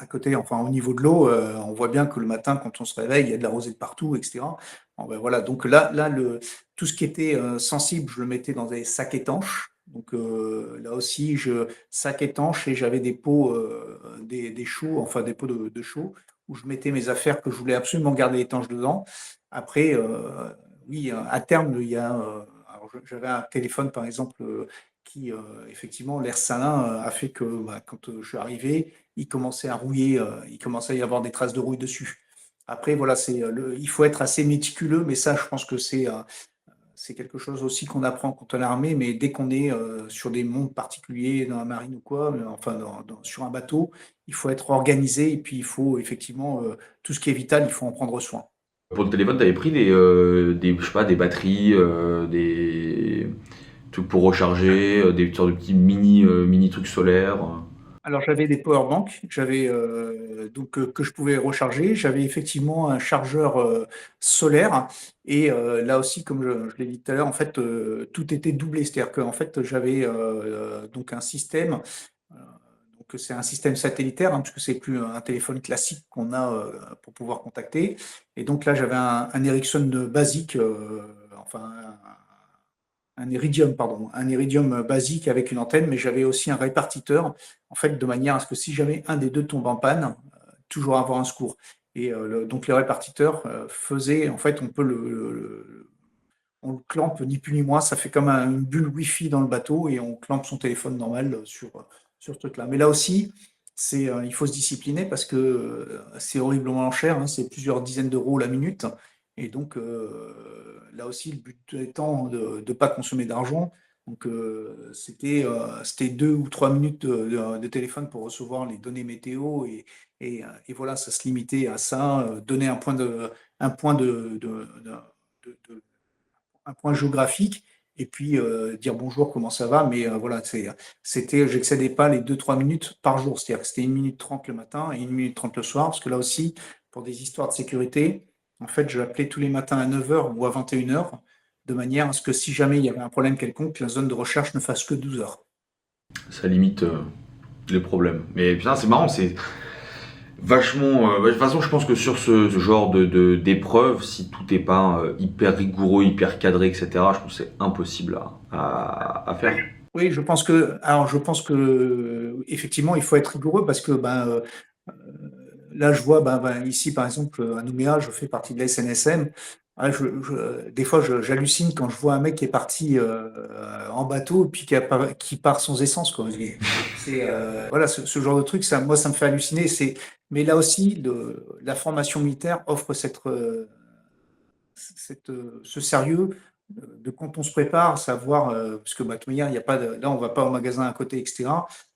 Speaker 2: À côté, enfin au niveau de l'eau, on voit bien que le matin, quand on se réveille, il y a de la rosée de partout, etc. Bon, ben voilà, donc là tout ce qui était sensible, je le mettais dans des sacs étanches. Donc là aussi, sacs étanches et j'avais des pots, des chauds, enfin des pots de chaux, où je mettais mes affaires que je voulais absolument garder étanches dedans. Après, oui, à terme, il y a, alors j'avais un téléphone par exemple qui, effectivement, l'air salin a fait que bah, quand je suis arrivé, il commençait à rouiller, il commençait à y avoir des traces de rouille dessus. Après, voilà, il faut être assez méticuleux, mais ça, je pense que c'est quelque chose aussi qu'on apprend quand on est armé, mais dès qu'on est sur des mondes particuliers, dans la marine ou quoi, enfin, sur un bateau, il faut être organisé et puis il faut effectivement, tout ce qui est vital, il faut en prendre soin.
Speaker 1: Pour le téléphone, tu avais pris je sais pas, des batteries, des trucs pour recharger, des sortes de petits mini trucs solaires.
Speaker 2: Alors j'avais des power banks, j'avais donc que je pouvais recharger. J'avais effectivement un chargeur solaire et là aussi, comme je l'ai dit tout à l'heure, en fait tout était doublé, c'est-à-dire qu'en fait j'avais donc un système. euh, donc c'est un système satellitaire, hein, puisque c'est plus un téléphone classique qu'on a pour pouvoir contacter. Et donc là j'avais un Ericsson basique, enfin un Iridium, pardon, un Iridium basique avec une antenne, mais j'avais aussi un répartiteur, en fait, de manière à ce que si jamais un des deux tombe en panne, toujours avoir un secours. Et donc le répartiteur faisait, en fait, on le clampe ni plus ni moins, ça fait comme une bulle Wi-Fi dans le bateau et on clampe son téléphone normal sur ce truc-là. Mais là aussi, il faut se discipliner parce que c'est horriblement cher, hein, c'est plusieurs dizaines d'euros la minute. Et donc là aussi, le but étant de ne pas consommer d'argent. Donc c'était 2 ou 3 minutes de téléphone pour recevoir les données météo et voilà, ça se limitait à ça, donner un point de- un point géographique et puis dire bonjour, comment ça va. Mais voilà, j'excédais pas les 2 3 minutes par jour. C'est-à-dire que c'était 1 minute 30 le matin et 1 minute 30 le soir, parce que là aussi, pour des histoires de sécurité, en fait, je l'appelais tous les matins à 9 heures ou à 21 heures de manière à ce que si jamais il y avait un problème quelconque, la zone de recherche ne fasse que 12 heures.
Speaker 1: Ça limite les problèmes. Mais putain, c'est marrant, c'est vachement. De toute façon, je pense que sur ce genre d'épreuve, si tout n'est pas hyper rigoureux, hyper cadré, etc., je pense que c'est impossible à faire.
Speaker 2: Oui, je pense que effectivement, il faut être rigoureux parce que là, je vois, ici, par exemple, à Nouméa, je fais partie de la SNSM. Ah, des fois, j'hallucine quand je vois un mec qui est parti en bateau et puis qui part sans essence, quoi. Voilà, ce genre de truc, ça, moi, ça me fait halluciner. Mais là aussi, la formation militaire offre ce sérieux de quand on se prépare, savoir, parce que bah, de toute manière, il y a pas là, on va pas au magasin à côté, etc.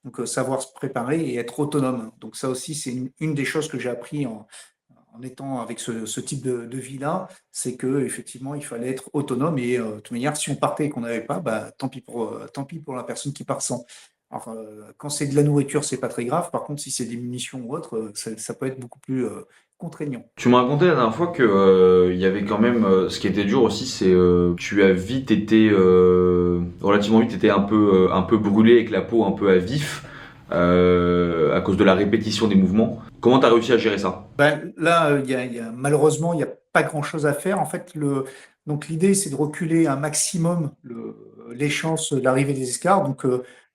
Speaker 2: Donc, savoir se préparer et être autonome. Donc, ça aussi, c'est une des choses que j'ai appris en étant avec ce type de vie-là, c'est que effectivement, il fallait être autonome et de toute manière, si on partait et qu'on n'avait pas, bah, tant pis pour la personne qui part sans. Alors, quand c'est de la nourriture, c'est pas très grave. Par contre, si c'est des munitions ou autre, ça peut être beaucoup plus contraignant.
Speaker 1: Tu m'as raconté la dernière fois que il y avait quand même ce qui était dur aussi, c'est tu as vite été relativement vite été un peu brûlé avec la peau un peu à vif à cause de la répétition des mouvements. Comment tu as réussi à gérer ça?
Speaker 2: Ben, là, malheureusement, il n'y a pas grand-chose à faire. En fait, donc l'idée, c'est de reculer un maximum les chances d'arrivée des escars. Donc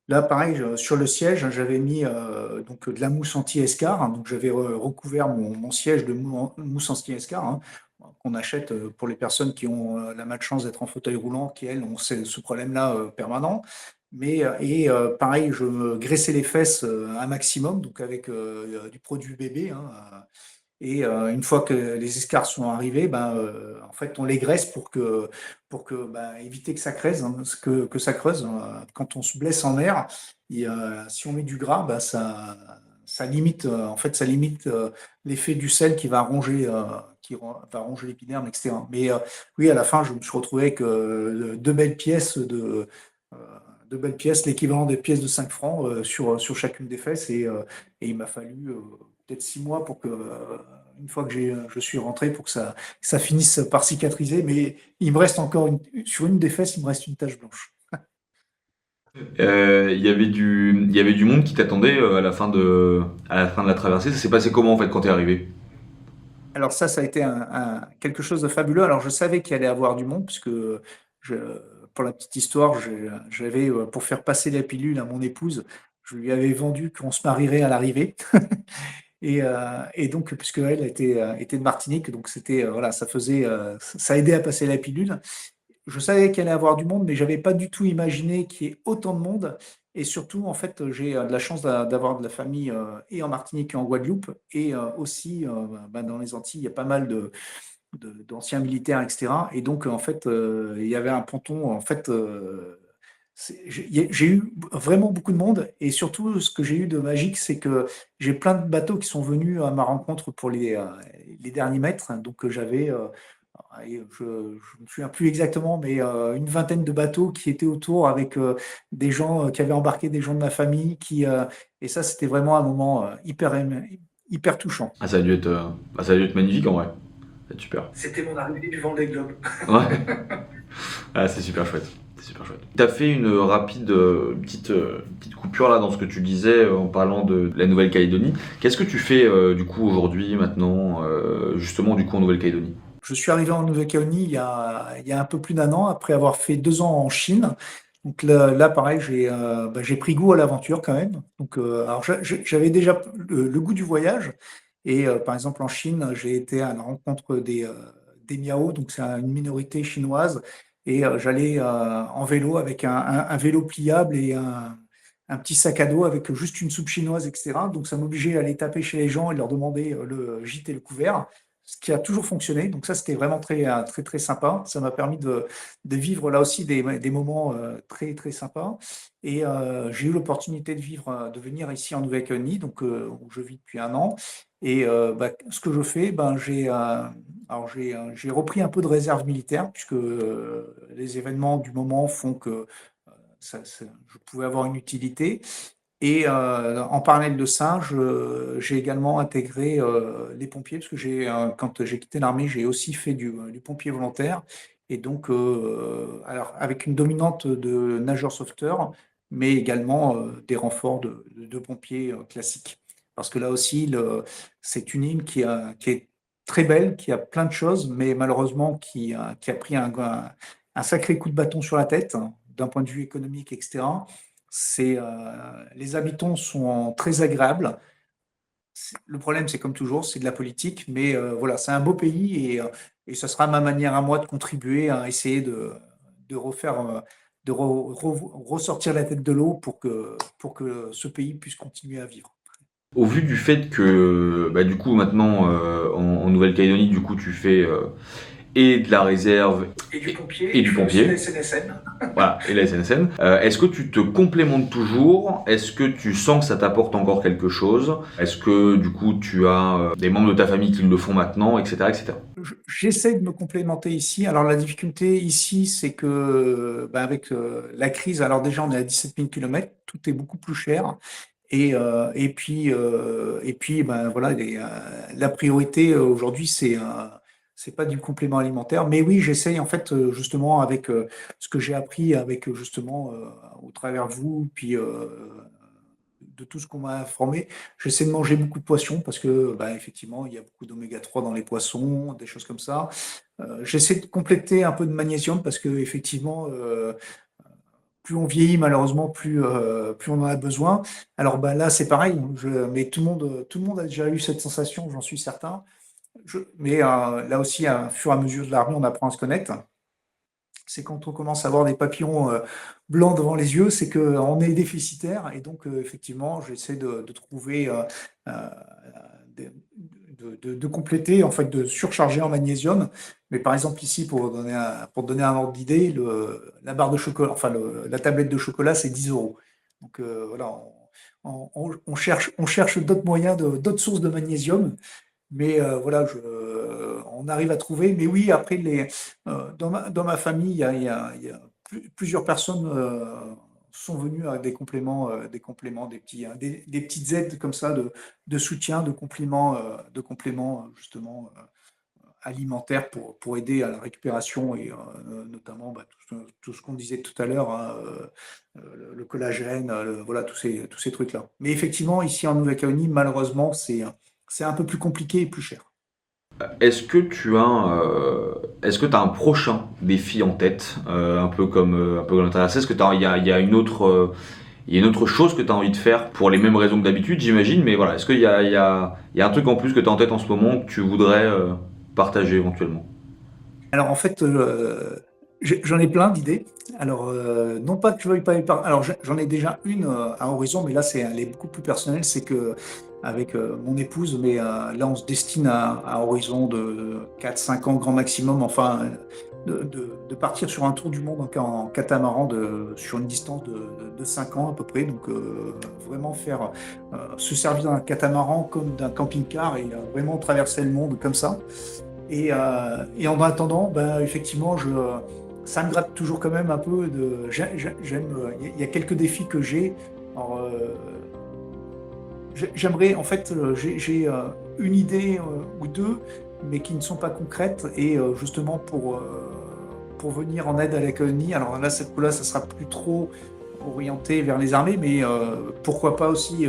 Speaker 2: là, pareil, sur le siège, hein, j'avais mis donc de la mousse anti-escar. Hein. Donc j'avais recouvert mon siège de mousse anti-escar, hein, qu'on achète pour les personnes qui ont la malchance d'être en fauteuil roulant, qui elles ont ce problème-là permanent. Pareil, je me graissais les fesses un maximum, donc avec du produit bébé, hein, Et une fois que les escarres sont arrivés, en fait, on les graisse éviter que ça creuse, hein, que ça creuse. Quand on se blesse en mer, si on met du gras, ça limite, ça limite l'effet du sel qui va ronger, va ronger l'épiderme, etc. Mais oui, à la fin, je me suis retrouvé avec euh, deux belles pièces, l'équivalent des pièces de 5 francs sur chacune des fesses. Et il m'a fallu peut-être 6 mois pour que, une fois que je suis rentré, pour que ça finisse par cicatriser. Mais il me reste encore sur une des fesses, il me reste une tache blanche.
Speaker 1: Il y avait du monde qui t'attendait à la fin de la traversée. Ça s'est passé comment en fait quand t'es arrivé?
Speaker 2: Alors ça a été quelque chose de fabuleux. Alors je savais qu'il allait avoir du monde, puisque je, pour la petite histoire, j'avais, pour faire passer la pilule à mon épouse, je lui avais vendu qu'on se marierait à l'arrivée. Et donc, puisque elle était de Martinique, donc c'était, voilà, ça aidait à passer la pilule. Je savais qu'il allait y avoir du monde, mais j'avais pas du tout imaginé qu'il y ait autant de monde. Et surtout, en fait, j'ai de la chance d'avoir de la famille et en Martinique et en Guadeloupe, et aussi dans les Antilles, il y a pas mal d'anciens militaires, etc. Et donc, en fait, il y avait un ponton. En fait, j'ai eu vraiment beaucoup de monde. Et surtout, ce que j'ai eu de magique, c'est que j'ai plein de bateaux qui sont venus à ma rencontre pour les derniers mètres. Donc, j'avais je ne me souviens plus exactement, mais une vingtaine de bateaux qui étaient autour avec des gens qui avaient embarqué des gens de ma famille. Et ça, c'était vraiment un moment hyper touchant.
Speaker 1: Ah, ça a dû être magnifique en vrai. C'est super.
Speaker 2: C'était mon arrivée du Vendée Globe.
Speaker 1: Ouais. Ah, c'est super chouette. C'est super chouette. Tu as fait une rapide petite coupure là dans ce que tu disais en parlant de la Nouvelle-Calédonie. Qu'est-ce que tu fais du coup aujourd'hui, maintenant, justement du coup en Nouvelle-Calédonie?
Speaker 2: Je suis arrivé en Nouvelle-Calédonie il y a un peu plus d'un an, après avoir fait 2 ans en Chine. Donc là, pareil, j'ai pris goût à l'aventure quand même. Donc, alors j'avais déjà le goût du voyage. Et par exemple, en Chine, j'ai été à la rencontre des Miao, donc c'est une minorité chinoise. Et j'allais en vélo avec un vélo pliable et un petit sac à dos avec juste une soupe chinoise, etc. Donc ça m'obligeait à aller taper chez les gens et leur demander le gîte et le couvert, ce qui a toujours fonctionné. Donc ça, c'était vraiment très, très sympa. Ça m'a permis de vivre là aussi des moments très, très sympas. Et j'ai eu l'opportunité de venir ici en Nouvelle-Calédonie, donc où je vis depuis un an. Et ce que je fais, j'ai repris un peu de réserve militaire, puisque les événements du moment font que je pouvais avoir une utilité. Et en parallèle de ça, j'ai également intégré les pompiers, parce que quand j'ai quitté l'armée, j'ai aussi fait du pompier volontaire. Et donc, alors, avec une dominante de nageurs sauveteurs, mais également des renforts de pompiers classiques. Parce que là aussi, c'est une île qui est très belle, qui a plein de choses, mais malheureusement qui a pris un sacré coup de bâton sur la tête, hein, d'un point de vue économique, etc. Les habitants sont très agréables. Le problème, c'est comme toujours, c'est de la politique, mais voilà, c'est un beau pays, et ça sera ma manière à moi de contribuer à essayer de refaire, ressortir la tête de l'eau pour que ce pays puisse continuer à vivre.
Speaker 1: Au vu du fait que bah, du coup maintenant en Nouvelle-Calédonie, du coup tu fais et de la réserve
Speaker 2: Et du pompier,
Speaker 1: et
Speaker 2: et
Speaker 1: du
Speaker 2: puis aussi la
Speaker 1: pompier.
Speaker 2: SNSM.
Speaker 1: Voilà, et la SNSM. Est-ce que tu te complémentes toujours? Est-ce que tu sens que ça t'apporte encore quelque chose? Est-ce que du coup tu as des membres de ta famille qui le font maintenant, etc., etc.
Speaker 2: J'essaie de me complémenter ici. Alors la difficulté ici, c'est que avec la crise, alors déjà on est à 17 000 km, tout est beaucoup plus cher. Et puis voilà, la priorité aujourd'hui, c'est pas du complément alimentaire. Mais oui, j'essaye en fait justement avec ce que j'ai appris avec justement au travers de vous, puis de tout ce qu'on m'a informé. J'essaie de manger beaucoup de poissons parce que, effectivement, il y a beaucoup d'oméga 3 dans les poissons, des choses comme ça. J'essaie de compléter un peu de magnésium parce que, effectivement, plus on vieillit, malheureusement, plus on en a besoin. Alors, là, c'est pareil, hein. Mais tout le monde a déjà eu cette sensation, j'en suis certain. Mais là aussi, à fur et à mesure de la rue, on apprend à se connaître. C'est quand on commence à avoir des papillons blancs devant les yeux, c'est qu'on est déficitaire. Et donc, effectivement, j'essaie de trouver euh, des- de compléter, en fait, de surcharger en magnésium. Mais par exemple, ici, pour donner un ordre d'idée, la barre de chocolat, enfin, la tablette de chocolat, c'est 10 euros. Donc voilà, on cherche d'autres moyens, d'autres sources de magnésium. Mais voilà, on arrive à trouver. Mais oui, après, dans ma famille, il y a plusieurs personnes sont venues avec des compléments, des petites aides comme ça de soutien, de compléments justement alimentaires pour aider à la récupération et notamment bah, tout ce qu'on disait tout à l'heure, hein, le collagène, voilà, tous ces trucs-là. Mais effectivement, ici en Nouvelle-Calédonie, malheureusement, c'est un peu plus compliqué et plus cher.
Speaker 1: Est-ce que tu as un prochain défi en tête, un peu comme l'intéressé? Est-ce que il y a il y a une autre chose que tu as envie de faire pour les mêmes raisons que d'habitude, j'imagine, mais voilà, est-ce qu'il y a un truc en plus que tu as en tête en ce moment que tu voudrais partager éventuellement?
Speaker 2: Alors en fait, j'en ai plein d'idées. Alors non pas que je veuille pas alors j'en ai déjà une à horizon, mais là elle est beaucoup plus personnelle. C'est que avec mon épouse, mais là on se destine à horizon de 4-5 ans grand maximum, enfin de partir sur un tour du monde en catamaran sur une distance de 5 ans à peu près. Donc vraiment faire se servir d'un catamaran comme d'un camping-car et vraiment traverser le monde comme ça. Et en attendant, ben, effectivement, ça me gratte toujours quand même un peu. Il y a quelques défis que j'ai. Alors, j'aimerais, en fait, j'ai une idée ou deux, mais qui ne sont pas concrètes. Et justement, pour venir en aide à la colonie, alors là, cette fois-là, ça sera plus trop orienté vers les armées, mais pourquoi pas aussi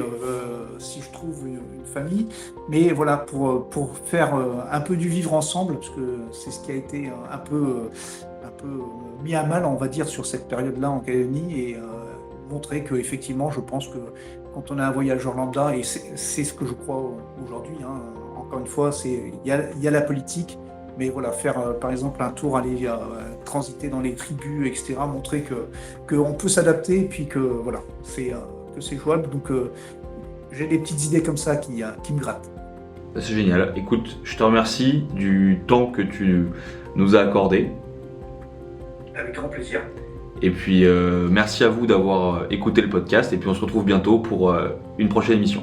Speaker 2: si je trouve une famille. Mais voilà, pour faire un peu du vivre ensemble, parce que c'est ce qui a été un peu mis à mal, on va dire, sur cette période-là en Calédonie, et montrer que effectivement, je pense que quand on est un voyageur lambda, et c'est ce que je crois aujourd'hui, hein, encore une fois, il y a la politique, mais voilà, faire par exemple un tour, aller transiter dans les tribus, etc., montrer qu'on peut s'adapter, et puis que voilà, que c'est jouable. Donc j'ai des petites idées comme ça qui me grattent.
Speaker 1: C'est génial. Écoute, je te remercie du temps que tu nous as accordé.
Speaker 2: Avec grand plaisir.
Speaker 1: Et puis merci à vous d'avoir écouté le podcast et puis on se retrouve bientôt pour une prochaine émission.